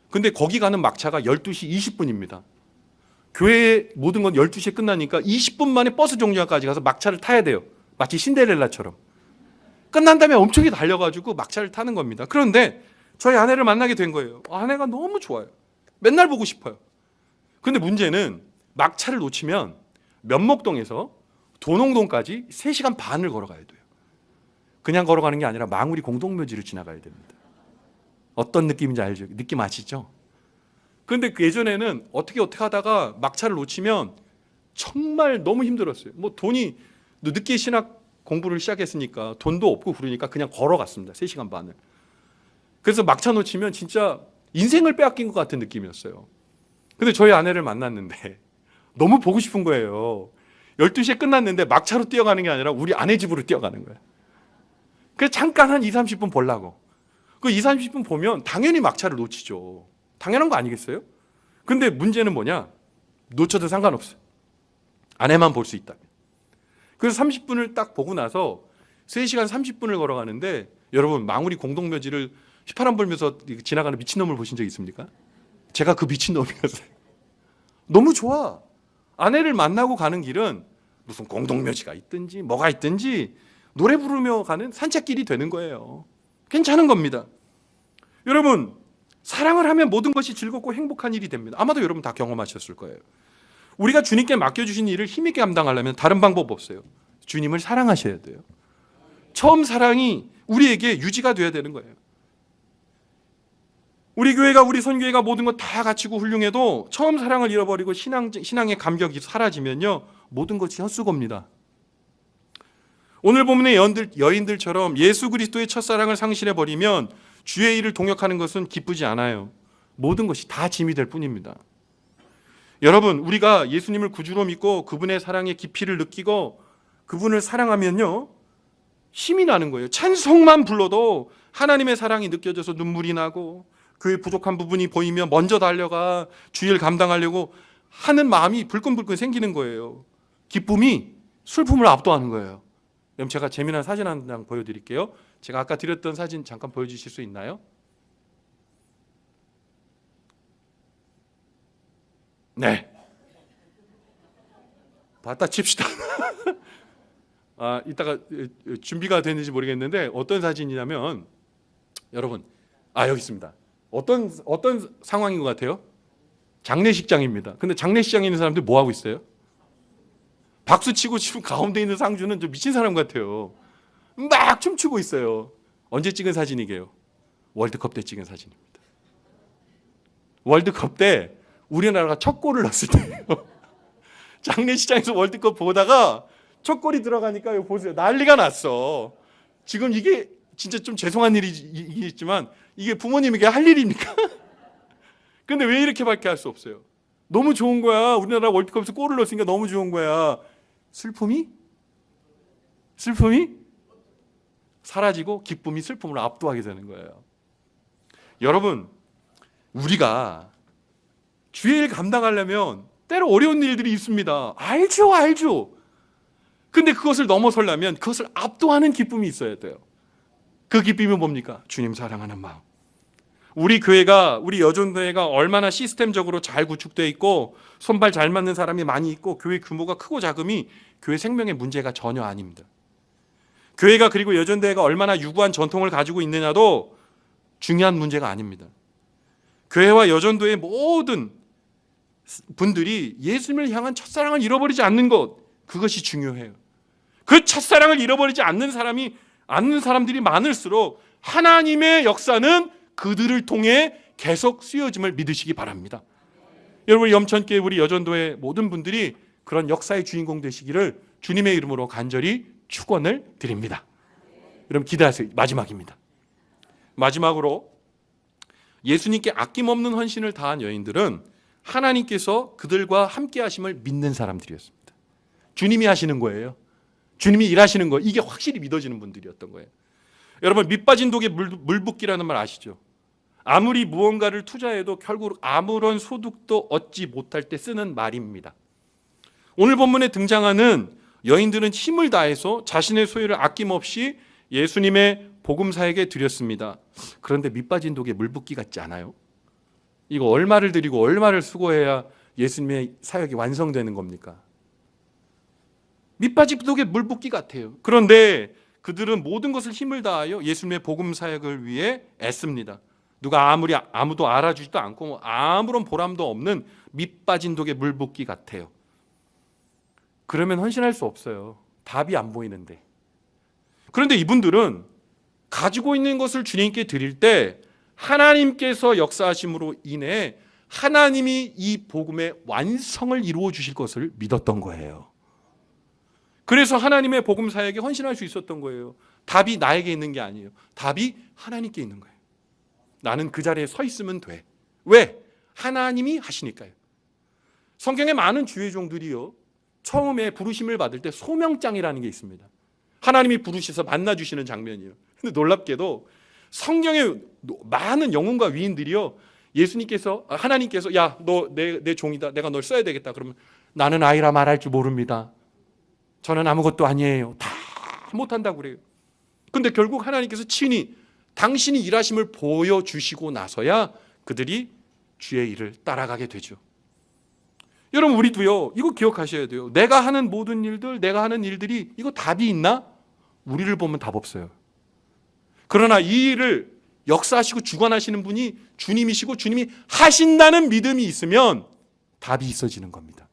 근데 거기 가는 막차가 12시 20분입니다. 교회 모든 건 12시에 끝나니까 20분 만에 버스 정류장까지 가서 막차를 타야 돼요. 마치 신데렐라처럼. 끝난 다음에 엄청 달려가지고 막차를 타는 겁니다. 그런데 저희 아내를 만나게 된 거예요. 아내가 너무 좋아요. 맨날 보고 싶어요. 근데 문제는 막차를 놓치면 면목동에서 도농동까지 3시간 반을 걸어가야 돼요. 그냥 걸어가는 게 아니라 망우리 공동묘지를 지나가야 됩니다. 어떤 느낌인지 알죠? 느낌 아시죠? 그런데 예전에는 어떻게 하다가 막차를 놓치면 정말 너무 힘들었어요. 돈이 늦게 신학 공부를 시작했으니까 돈도 없고 그러니까 그냥 걸어갔습니다. 3시간 반을. 그래서 막차 놓치면 진짜 인생을 빼앗긴 것 같은 느낌이었어요. 근데 저희 아내를 만났는데 너무 보고 싶은 거예요. 12시에 끝났는데 막차로 뛰어가는 게 아니라 우리 아내 집으로 뛰어가는 거예요. 그래서 잠깐 한 20, 30분 보려고. 그 2, 30분 보면 당연히 막차를 놓치죠. 당연한 거 아니겠어요? 근데 문제는 뭐냐? 놓쳐도 상관없어요. 안에만 볼 수 있다면. 그래서 30분을 딱 보고 나서 3시간 30분을 걸어가는데 여러분 망우리 공동묘지를 휘파람 불면서 지나가는 미친놈을 보신 적 있습니까? 제가 그 미친놈이었어요. 너무 좋아. 아내를 만나고 가는 길은 무슨 공동묘지가 있든지 뭐가 있든지 노래 부르며 가는 산책길이 되는 거예요. 괜찮은 겁니다. 여러분 사랑을 하면 모든 것이 즐겁고 행복한 일이 됩니다. 아마도 여러분 다 경험하셨을 거예요. 우리가 주님께 맡겨주신 일을 힘있게 감당하려면 다른 방법 없어요. 주님을 사랑하셔야 돼요. 처음 사랑이 우리에게 유지가 돼야 되는 거예요. 우리 교회가 우리 선교회가 모든 것 다 갖추고 훌륭해도 처음 사랑을 잃어버리고 신앙의 감격이 사라지면요 모든 것이 헛수고입니다. 오늘 본문의 여인들처럼 예수 그리스도의 첫사랑을 상실해버리면 주의 일을 동역하는 것은 기쁘지 않아요. 모든 것이 다 짐이 될 뿐입니다. 여러분 우리가 예수님을 구주로 믿고 그분의 사랑의 깊이를 느끼고 그분을 사랑하면요 힘이 나는 거예요. 찬송만 불러도 하나님의 사랑이 느껴져서 눈물이 나고 그의 부족한 부분이 보이면 먼저 달려가 주일 감당하려고 하는 마음이 불끈불끈 생기는 거예요. 기쁨이 슬픔을 압도하는 거예요. 그럼 제가 재미난 사진 한 장 보여드릴게요. 제가 아까 드렸던 사진 잠깐 보여주실 수 있나요? 네. 봤다 칩시다. 이따가 준비가 됐는지 모르겠는데 어떤 사진이냐면 여러분 여기 있습니다. 어떤 상황인 것 같아요? 장례식장입니다. 근데 장례식장에 있는 사람들 뭐 하고 있어요? 박수 치고 지금 가운데 있는 상주는 좀 미친 사람 같아요. 막 춤추고 있어요. 언제 찍은 사진이게요? 월드컵 때 찍은 사진입니다. 월드컵 때 우리나라가 첫 골을 넣었을 때예요. 장례식장에서 월드컵 보다가 첫 골이 들어가니까 이거 보세요. 난리가 났어. 지금 이게 진짜 좀 죄송한 일이겠지만 이게 부모님에게 할 일입니까? 근데 왜 이렇게밖에 할 수 없어요? 너무 좋은 거야. 우리나라 월드컵에서 골을 넣었으니까 너무 좋은 거야. 슬픔이 사라지고 기쁨이 슬픔을 압도하게 되는 거예요. 여러분 우리가 주의 일 감당하려면 때로 어려운 일들이 있습니다. 알죠. 근데 그것을 넘어서려면 그것을 압도하는 기쁨이 있어야 돼요. 그 기쁨이 뭡니까? 주님 사랑하는 마음. 우리 교회가 우리 여전도회가 얼마나 시스템적으로 잘 구축되어 있고 손발 잘 맞는 사람이 많이 있고 교회 규모가 크고 작음이 교회 생명의 문제가 전혀 아닙니다. 교회가 그리고 여전도회가 얼마나 유구한 전통을 가지고 있느냐도 중요한 문제가 아닙니다. 교회와 여전도의 모든 분들이 예수님을 향한 첫사랑을 잃어버리지 않는 것, 그것이 중요해요. 그 첫사랑을 잃어버리지 않는 사람들이 많을수록 하나님의 역사는 그들을 통해 계속 쓰여짐을 믿으시기 바랍니다. 여러분 염천교회 우리 여전도의 모든 분들이 그런 역사의 주인공 되시기를 주님의 이름으로 간절히 축원을 드립니다. 여러분 기대하세요. 마지막입니다. 마지막으로 예수님께 아낌없는 헌신을 다한 여인들은 하나님께서 그들과 함께 하심을 믿는 사람들이었습니다. 주님이 하시는 거예요. 주님이 일하시는 거 이게 확실히 믿어지는 분들이었던 거예요. 여러분 밑빠진 독에 물 붓기라는 말 아시죠? 아무리 무언가를 투자해도 결국 아무런 소득도 얻지 못할 때 쓰는 말입니다. 오늘 본문에 등장하는 여인들은 힘을 다해서 자신의 소유를 아낌없이 예수님의 복음사에게 드렸습니다. 그런데 밑빠진 독에 물 붓기 같지 않아요? 이거 얼마를 드리고 얼마를 수고해야 예수님의 사역이 완성되는 겁니까? 밑빠진 독에 물 붓기 같아요. 그런데 그들은 모든 것을 힘을 다하여 예수님의 복음 사역을 위해 애씁니다. 누가 아무도 알아주지도 않고 아무런 보람도 없는 밑빠진 독에 물 붓기 같아요. 그러면 헌신할 수 없어요. 답이 안 보이는데. 그런데 이분들은 가지고 있는 것을 주님께 드릴 때 하나님께서 역사하심으로 인해 하나님이 이 복음의 완성을 이루어 주실 것을 믿었던 거예요. 그래서 하나님의 복음 사역에 헌신할 수 있었던 거예요. 답이 나에게 있는 게 아니에요. 답이 하나님께 있는 거예요. 나는 그 자리에 서 있으면 돼. 왜? 하나님이 하시니까요. 성경에 많은 주의 종들이요, 처음에 부르심을 받을 때 소명장이라는 게 있습니다. 하나님이 부르셔서 만나주시는 장면이에요. 근데 놀랍게도 성경에 많은 영혼과 위인들이요, 예수님께서, 하나님께서 야, 너 내 종이다, 내가 널 써야 되겠다 그러면 나는 아이라 말할 줄 모릅니다, 저는 아무것도 아니에요, 다 못한다고 그래요. 근데 결국 하나님께서 친히 당신이 일하심을 보여주시고 나서야 그들이 주의 일을 따라가게 되죠. 여러분, 우리도요, 이거 기억하셔야 돼요. 내가 하는 모든 일들, 내가 하는 일들이 이거 답이 있나? 우리를 보면 답 없어요. 그러나 이 일을 역사하시고 주관하시는 분이 주님이시고 주님이 하신다는 믿음이 있으면 답이 있어지는 겁니다.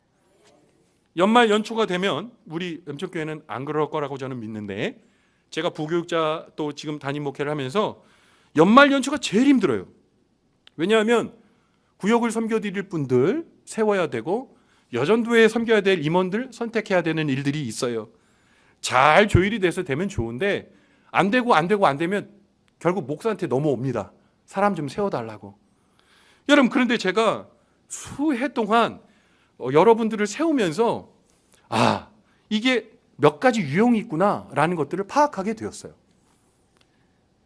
연말 연초가 되면 우리 염천교회는 안 그럴 거라고 저는 믿는데, 제가 부교육자 또 지금 담임 목회를 하면서 연말 연초가 제일 힘들어요. 왜냐하면 구역을 섬겨드릴 분들 세워야 되고 여전도에 섬겨야 될 임원들 선택해야 되는 일들이 있어요. 잘 조율이 돼서 되면 좋은데 안 되면 결국 목사한테 넘어옵니다. 사람 좀 세워달라고. 여러분, 그런데 제가 수해 동안 여러분들을 세우면서 이게 몇 가지 유형이 있구나라는 것들을 파악하게 되었어요.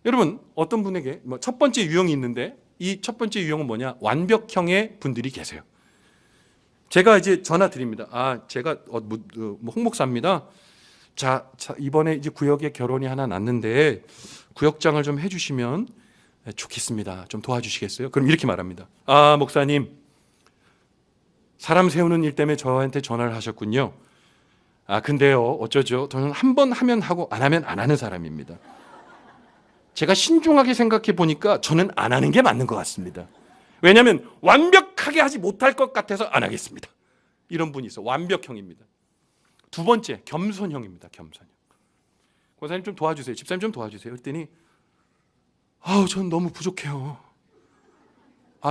여러분, 어떤 분에게 첫 번째 유형이 있는데, 이 첫 번째 유형은 뭐냐? 완벽형의 분들이 계세요. 제가 이제 전화 드립니다. 제가 홍 목사입니다. 자, 이번에 이제 구역에 결혼이 하나 났는데 구역장을 좀 해주시면 좋겠습니다. 좀 도와주시겠어요? 그럼 이렇게 말합니다. 목사님, 사람 세우는 일 때문에 저한테 전화를 하셨군요. 근데요, 어쩌죠? 저는 한 번 하면 하고 안 하면 안 하는 사람입니다. 제가 신중하게 생각해 보니까 저는 안 하는 게 맞는 것 같습니다. 왜냐하면 완벽하게 하지 못할 것 같아서 안 하겠습니다. 이런 분이 있어. 완벽형입니다. 두 번째, 겸손형입니다. 겸손형. 권사님 좀 도와주세요. 집사님 좀 도와주세요. 그랬더니 저는 너무 부족해요.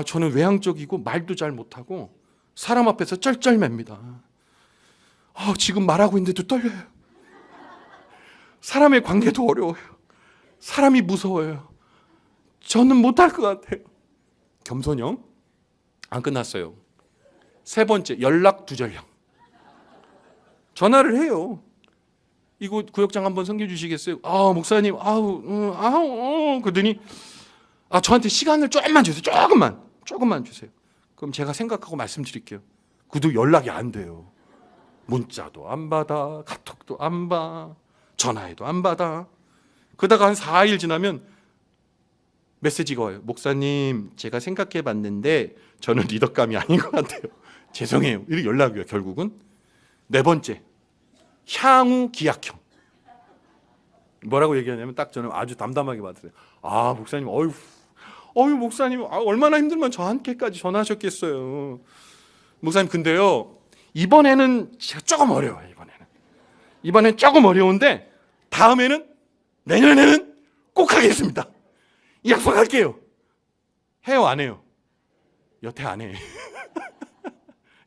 저는 외향적이고 말도 잘 못하고 사람 앞에서 쩔쩔맵니다. 지금 말하고 있는데도 떨려요. 사람의 관계도 어려워요. 사람이 무서워요. 저는 못할 것 같아요. 겸손형. 안 끝났어요. 세 번째, 연락두절형. 전화를 해요. 이곳 구역장 한번 섬겨주시겠어요? 목사님, 그러더니 저한테 시간을 조금만 주세요. 조금만 주세요. 그럼 제가 생각하고 말씀드릴게요. 그도 연락이 안 돼요. 문자도 안 받아, 카톡도 안 봐, 전화해도 안 받아. 그러다가 한 4일 지나면 메시지가 와요. 목사님, 제가 생각해 봤는데 저는 리더감이 아닌 것 같아요. 죄송해요. 이렇게 연락이 와요, 결국은. 네 번째, 향후 기약형. 뭐라고 얘기하냐면 딱 저는 아주 담담하게 받았어요. 목사님, 목사님, 얼마나 힘들면 저한테까지 전화하셨겠어요. 목사님, 근데요, 이번에는 제가 조금 어려워요. 이번에는 조금 어려운데 다음에는, 내년에는 꼭 하겠습니다. 약속할게요. 해요, 안 해요? 여태 안 해.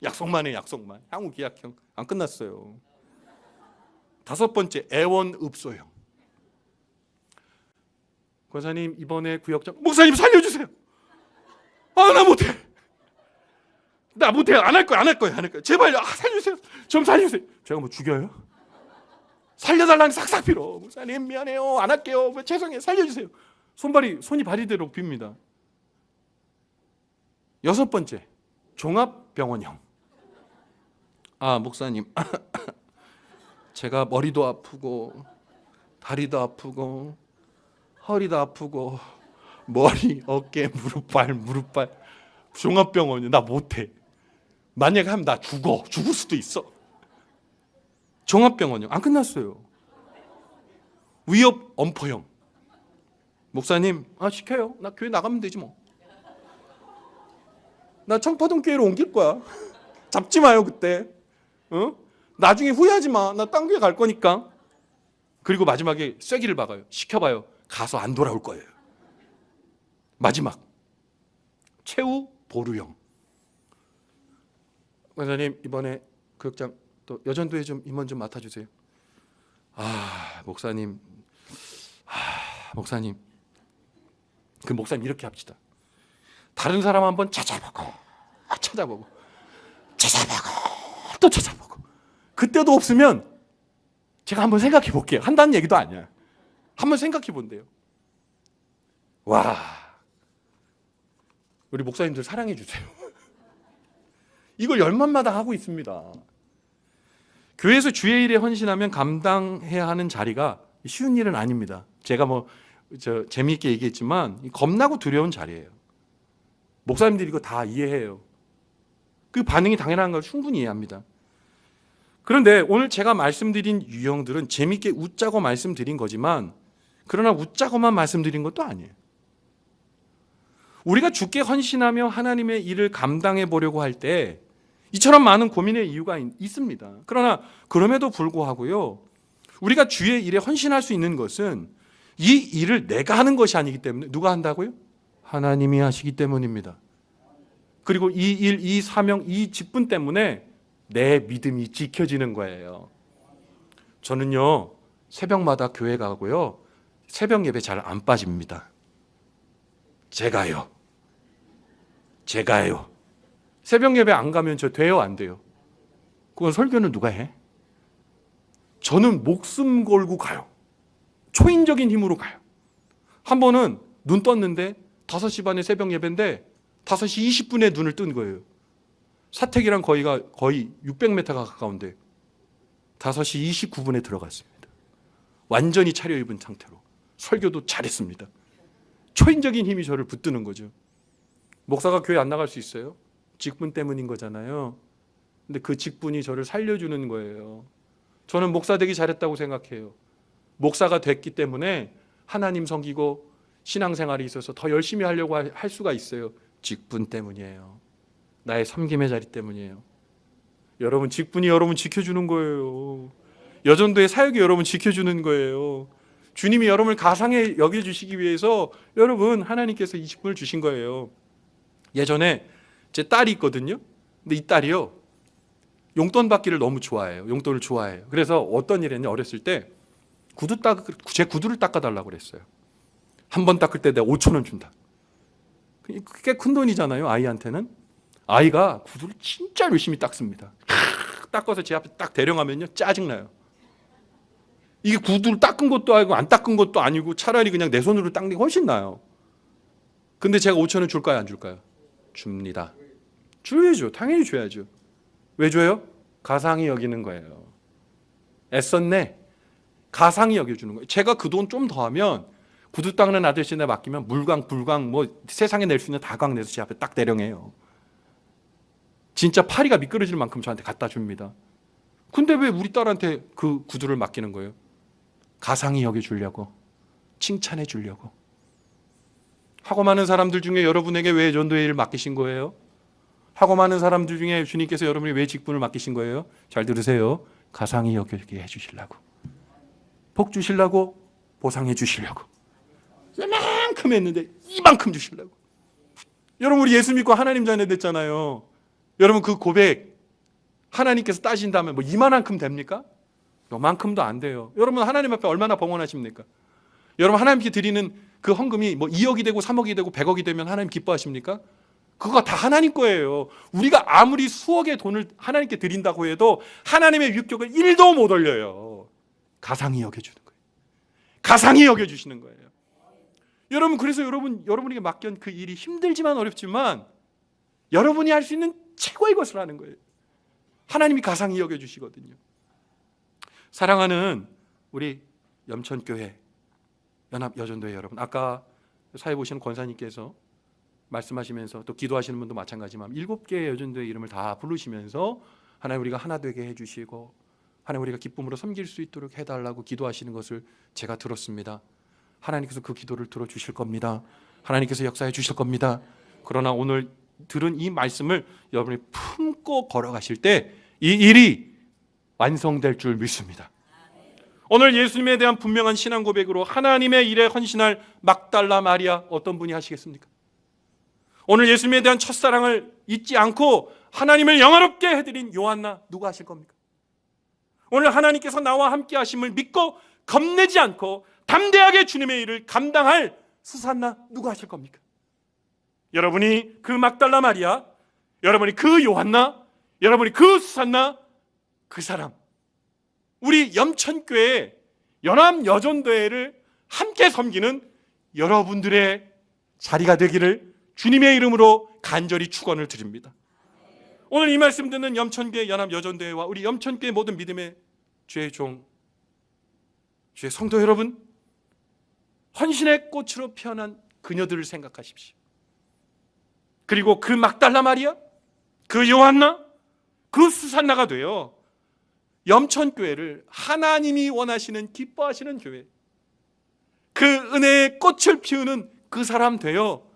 약속만 해, 약속만. 향후 기약형. 안 끝났어요. 다섯 번째, 애원읍소형. 권사님, 이번에 구역장, 목사님 살려주세요. 나 못해. 안 할 거야. 제발요. 살려주세요. 좀 살려주세요. 제가 뭐 죽여요? 살려달라는 싹싹 빌어. 목사님, 미안해요. 안 할게요. 죄송해요. 살려주세요. 손이 발이대로 빕니다. 여섯 번째, 종합병원형. 목사님, 제가 머리도 아프고 다리도 아프고 허리도 아프고 머리, 어깨, 무릎발 종합병원이요. 나 못해. 만약에 하면 나 죽을 수도 있어. 종합병원형. 안 끝났어요. 위협 엄포형. 목사님, 시켜요. 나 교회 나가면 되지 뭐. 나 청파동 교회로 옮길 거야. 잡지 마요 그때. 나중에 후회하지 마. 나 딴 교회 갈 거니까. 그리고 마지막에 쐐기를 박아요. 시켜봐요. 가서 안 돌아올 거예요. 마지막, 최후 보루형. 권사님, 이번에 교육장 또 여전도에 좀 임원 좀 맡아주세요. 목사님, 그 목사님 이렇게 합시다. 다른 사람 한번 찾아보고 또 찾아보고, 그때도 없으면 제가 한번 생각해 볼게요. 한다는 얘기도 아니야. 한번 생각해 본대요. 와, 우리 목사님들 사랑해 주세요. 이걸 열만마다 하고 있습니다. 교회에서 주의 일에 헌신하면 감당해야 하는 자리가 쉬운 일은 아닙니다. 제가 재미있게 얘기했지만 겁나고 두려운 자리예요. 목사님들이 이거 다 이해해요. 그 반응이 당연한 걸 충분히 이해합니다. 그런데 오늘 제가 말씀드린 유형들은 재미있게 웃자고 말씀드린 거지만, 그러나 웃자고만 말씀드린 것도 아니에요. 우리가 주께 헌신하며 하나님의 일을 감당해 보려고 할 때 이처럼 많은 고민의 이유가 있습니다. 그러나 그럼에도 불구하고요, 우리가 주의 일에 헌신할 수 있는 것은 이 일을 내가 하는 것이 아니기 때문에, 누가 한다고요? 하나님이 하시기 때문입니다. 그리고 이 일, 이 사명, 이 직분 때문에 내 믿음이 지켜지는 거예요. 저는요, 새벽마다 교회 가고요, 새벽 예배 잘 안 빠집니다. 제가요. 새벽 예배 안 가면 저 돼요, 안 돼요? 그건 설교는 누가 해? 저는 목숨 걸고 가요. 초인적인 힘으로 가요. 한 번은 눈 떴는데 5시 반에 새벽 예배인데 5시 20분에 눈을 뜬 거예요. 사택이랑 거의 600m가 가까운데 5시 29분에 들어갔습니다. 완전히 차려입은 상태로 설교도 잘했습니다. 초인적인 힘이 저를 붙드는 거죠. 목사가 교회 안 나갈 수 있어요? 직분 때문인 거잖아요. 근데 그 직분이 저를 살려주는 거예요. 저는 목사 되기 잘했다고 생각해요. 목사가 됐기 때문에 하나님 섬기고 신앙생활이 있어서 더 열심히 하려고 할 수가 있어요. 직분 때문이에요. 나의 섬김의 자리 때문이에요. 여러분, 직분이 여러분 지켜주는 거예요. 여전도의 사역이 여러분 지켜주는 거예요. 주님이 여러분을 가상에 여겨주시기 위해서 여러분, 하나님께서 이 직분을 주신 거예요. 예전에 제 딸이 있거든요. 근데 이 딸이요, 용돈 받기를 너무 좋아해요. 용돈을 좋아해요. 그래서 어떤 일을 했냐, 어렸을 때 제 구두를 닦아달라고 그랬어요. 한 번 닦을 때 내가 5,000원 준다. 그게 큰 돈이잖아요, 아이한테는. 아이가 구두를 진짜 열심히 닦습니다. 닦아서 제 앞에 딱 대령하면요, 짜증나요. 이게 구두를 닦은 것도 아니고 안 닦은 것도 아니고 차라리 그냥 내 손으로 닦는 게 훨씬 나아요. 근데 제가 5,000원 줄까요, 안 줄까요? 줍니다. 줘야죠. 당연히 줘야죠. 왜 줘요? 가상히 여기는 거예요. 애썼네. 가상히 여겨주는 거예요. 제가 그 돈 좀 더 하면 구두 닦는 아저씨네 맡기면 물광, 불광, 세상에 낼 수 있는 다광 내서 제 앞에 딱 대령해요. 진짜 파리가 미끄러질 만큼 저한테 갖다 줍니다. 근데 왜 우리 딸한테 그 구두를 맡기는 거예요? 가상히 여겨주려고, 칭찬해 주려고. 하고 많은 사람들 중에 여러분에게 왜 전도의 일을 맡기신 거예요? 하고 많은 사람들 중에 주님께서 여러분이 왜 직분을 맡기신 거예요? 잘 들으세요. 가상히 여기게 해주시려고, 복 주시려고, 보상해 주시려고. 이만큼 했는데 이만큼 주시려고. 여러분, 우리 예수 믿고 하나님 자녀 됐잖아요. 여러분, 그 고백 하나님께서 따진다면 이만큼 됩니까? 요만큼도 안 돼요. 여러분, 하나님 앞에 얼마나 봉헌하십니까? 여러분, 하나님께 드리는 그 헌금이 2억이 되고 3억이 되고 100억이 되면 하나님 기뻐하십니까? 그거 다 하나님 거예요. 우리가 아무리 수억의 돈을 하나님께 드린다고 해도 하나님의 육격을 1도 못 올려요. 가상히 여겨주는 거예요. 가상히 여겨주시는 거예요. 여러분, 그래서 여러분에게 맡긴 그 일이 힘들지만 어렵지만 여러분이 할 수 있는 최고의 것을 하는 거예요. 하나님이 가상히 여겨주시거든요. 사랑하는 우리 염천교회 연합여전도회 여러분, 아까 사회 보시는 권사님께서 말씀하시면서 또 기도하시는 분도 마찬가지지만 7개의 여전도의 이름을 다 부르시면서 하나님 우리가 하나 되게 해주시고 하나님 우리가 기쁨으로 섬길 수 있도록 해달라고 기도하시는 것을 제가 들었습니다. 하나님께서 그 기도를 들어주실 겁니다. 하나님께서 역사해 주실 겁니다. 그러나 오늘 들은 이 말씀을 여러분이 품고 걸어가실 때 이 일이 완성될 줄 믿습니다. 오늘 예수님에 대한 분명한 신앙 고백으로 하나님의 일에 헌신할 막달라 마리아, 어떤 분이 하시겠습니까? 오늘 예수님에 대한 첫사랑을 잊지 않고 하나님을 영화롭게 해드린 요한나, 누가 하실 겁니까? 오늘 하나님께서 나와 함께 하심을 믿고 겁내지 않고 담대하게 주님의 일을 감당할 수산나, 누가 하실 겁니까? 여러분이 그 막달라 마리아, 여러분이 그 요한나, 여러분이 그 수산나, 그 사람, 우리 염천교회 연합여전도회를 함께 섬기는 여러분들의 자리가 되기를 주님의 이름으로 간절히 축원을 드립니다. 오늘 이 말씀 듣는 염천교회 연합여전대회와 우리 염천교회 모든 믿음의 주의 종, 주의 성도 여러분, 헌신의 꽃으로 피어난 그녀들을 생각하십시오. 그리고 그 막달라 마리아, 그 요한나, 그 수산나가 되어 염천교회를 하나님이 원하시는 기뻐하시는 교회, 그 은혜의 꽃을 피우는 그 사람 되어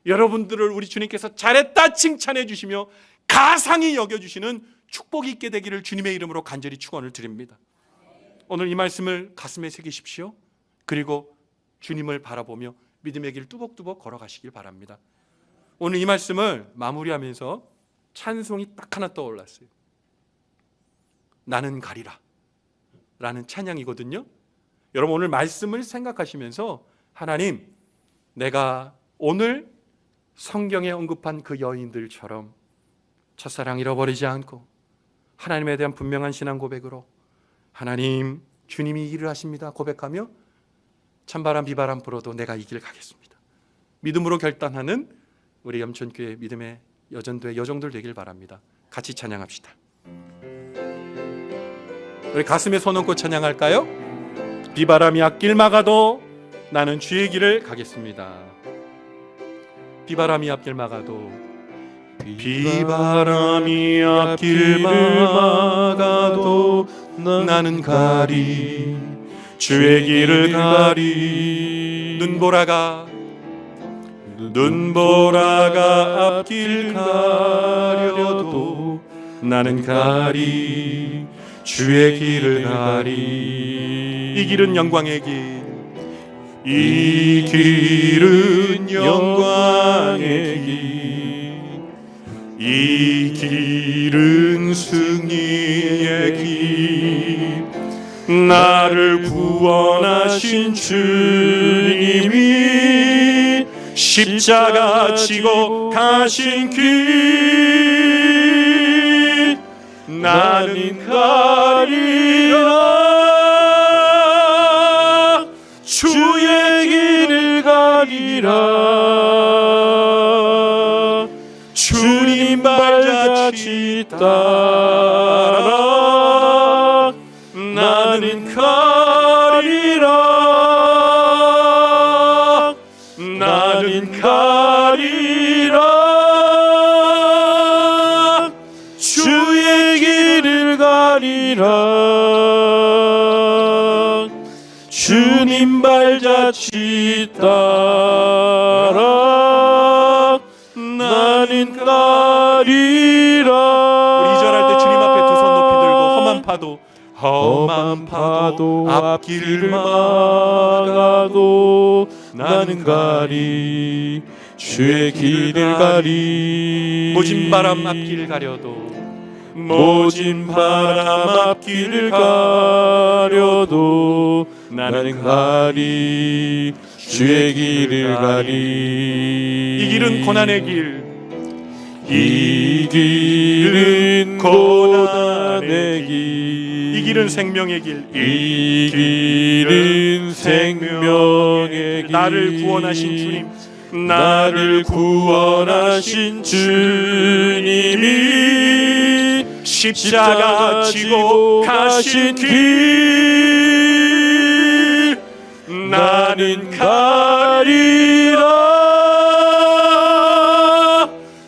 여러분들을 우리 주님께서 잘했다 칭찬해 주시며 가상히 여겨주시는 축복이 있게 되기를 주님의 이름으로 간절히 축원을 드립니다. 오늘 이 말씀을 가슴에 새기십시오. 그리고 주님을 바라보며 믿음의 길 뚜벅뚜벅 걸어가시길 바랍니다. 오늘 이 말씀을 마무리하면서 찬송이 딱 하나 떠올랐어요. 나는 가리라 라는 찬양이거든요. 여러분 오늘 말씀을 생각하시면서 하나님, 내가 오늘 성경에 언급한 그 여인들처럼 첫사랑 잃어버리지 않고 하나님에 대한 분명한 신앙 고백으로 하나님, 주님이 일을 하십니다 고백하며 찬바람 비바람 불어도 내가 이 길 가겠습니다. 믿음으로 결단하는 우리 염천교회 믿음의 여전도의 여정들 되길 바랍니다. 같이 찬양합시다. 우리 가슴에 손 얹고 찬양할까요? 비바람이 앞길 막아도 나는 주의 길을 가겠습니다. 비바람이 앞길 막아도, 비바람이 앞길 막아도 나는 가리, 주의 길을 가리. 눈보라가 앞길 가려도 나는 가리, 주의 길을 가리. 이 길은 영광의 길, 이 길은 영광의 길, 이 길은 승리의 길. 나를 구원하신 주님이 십자가 지고 가신 길, 나는 가리라, 주의 길을 가리라. 주님 발자취 따라 나는 가리라, 나는 가리라, 주의 길을 가리라. 주님 발자취 따라 나는 가리라. 우리 이절할 때 주님 앞에 두 손 높이 들고 험한 파도 앞길 막아도 나는 가리, 주의 길을 가리. 모진 바람 앞길 가려도, 모진 바람 앞길을 가려도 나는 가리, 주의 길을 가리. 이 길은 고난의 길, 이 길은 고난의 길, 이 길은 생명의 길, 이 길은 생명의 길. 나를 구원하신 주님, 나를 구원하신 주님이 십자가 지고 가신 길, 나는 가리라,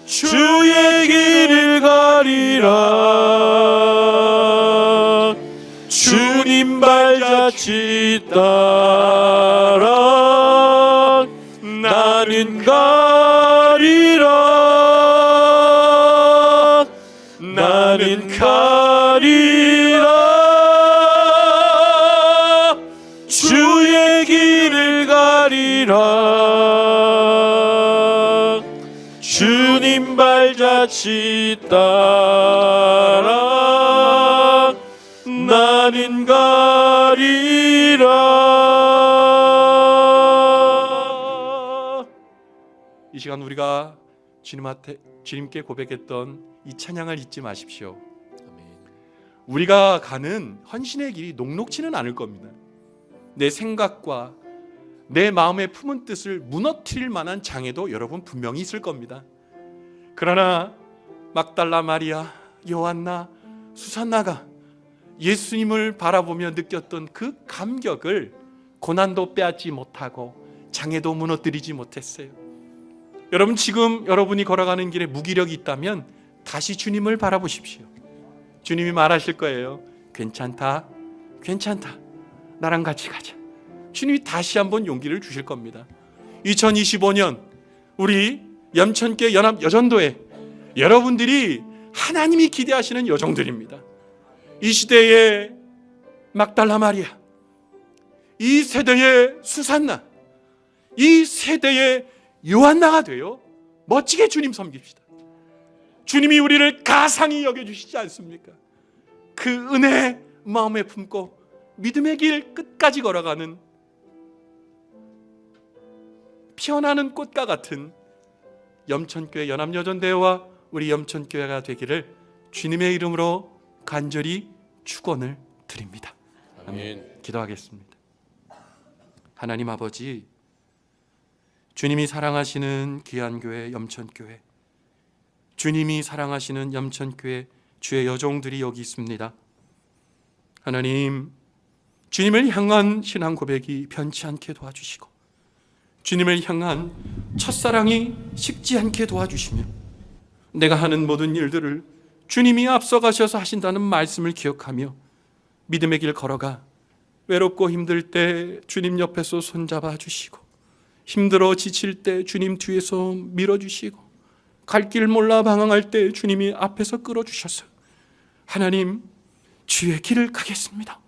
주의 길을 가리라. 주님 발자취 따라 나는 가리라, 나는 가리라, 주의 길을 가리라. 주님 발자취 따라 나는 가리라. 이 시간 우리가 주님께 고백했던 이 찬양을 잊지 마십시오. 우리가 가는 헌신의 길이 녹록지는 않을 겁니다. 내 생각과 내 마음에 품은 뜻을 무너뜨릴 만한 장애도 여러분 분명히 있을 겁니다. 그러나 막달라 마리아, 요한나, 수산나가 예수님을 바라보며 느꼈던 그 감격을 고난도 빼앗지 못하고 장애도 무너뜨리지 못했어요. 여러분, 지금 여러분이 걸어가는 길에 무기력이 있다면 다시 주님을 바라보십시오. 주님이 말하실 거예요. 괜찮다, 괜찮다, 나랑 같이 가자. 주님이 다시 한번 용기를 주실 겁니다. 2025년 우리 염천교회 연합여전도회 여러분들이 하나님이 기대하시는 여종들입니다. 이 시대의 막달라 마리아, 이 세대의 수산나, 이 세대의 요한나가 되어 멋지게 주님 섬깁시다. 주님이 우리를 가상히 여겨주시지 않습니까? 그 은혜 마음에 품고 믿음의 길 끝까지 걸어가는 피어나는 꽃과 같은 염천교회 연합여전대회와 우리 염천교회가 되기를 주님의 이름으로 간절히 축원을 드립니다. 아멘. 기도하겠습니다. 하나님 아버지, 주님이 사랑하시는 귀한 교회 염천교회, 주님이 사랑하시는 염천교회 주의 여종들이 여기 있습니다. 하나님, 주님을 향한 신앙 고백이 변치 않게 도와주시고 주님을 향한 첫사랑이 식지 않게 도와주시며 내가 하는 모든 일들을 주님이 앞서가셔서 하신다는 말씀을 기억하며 믿음의 길 걸어가 외롭고 힘들 때 주님 옆에서 손잡아 주시고 힘들어 지칠 때 주님 뒤에서 밀어주시고 갈 길 몰라 방황할 때 주님이 앞에서 끌어주셔서 하나님, 주의 길을 가겠습니다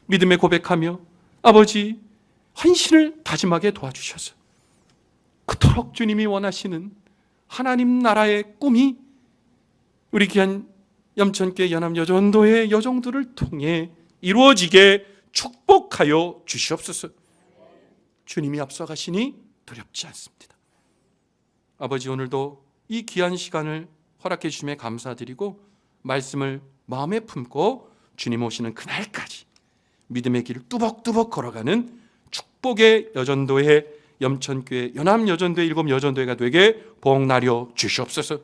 믿음의 고백하며 아버지 헌신을 다짐하게 도와주셔서 그토록 주님이 원하시는 하나님 나라의 꿈이 우리 귀한 염천교회 연합여전도의 여종들을 통해 이루어지게 축복하여 주시옵소서. 주님이 앞서가시니 두렵지 않습니다. 아버지, 오늘도 이 귀한 시간을 허락해 주심에 감사드리고 말씀을 마음에 품고 주님 오시는 그날까지 믿음의 길을 뚜벅뚜벅 걸어가는 축복의 여전도회 염천교회 연합여전도회 7여전도회가 되게 복나려 주시옵소서.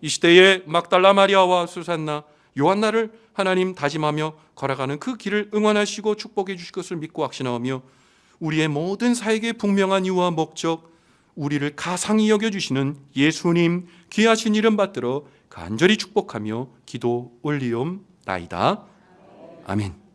이 시대에 막달라 마리아와 수산나, 요한나를 하나님 다짐하며 걸어가는 그 길을 응원하시고 축복해 주실 것을 믿고 확신하며 우리의 모든 사역의 분명한 이유와 목적, 우리를 가상히 여겨주시는 예수님 귀하신 이름 받들어 간절히 축복하며 기도 올리옵나이다. 아멘.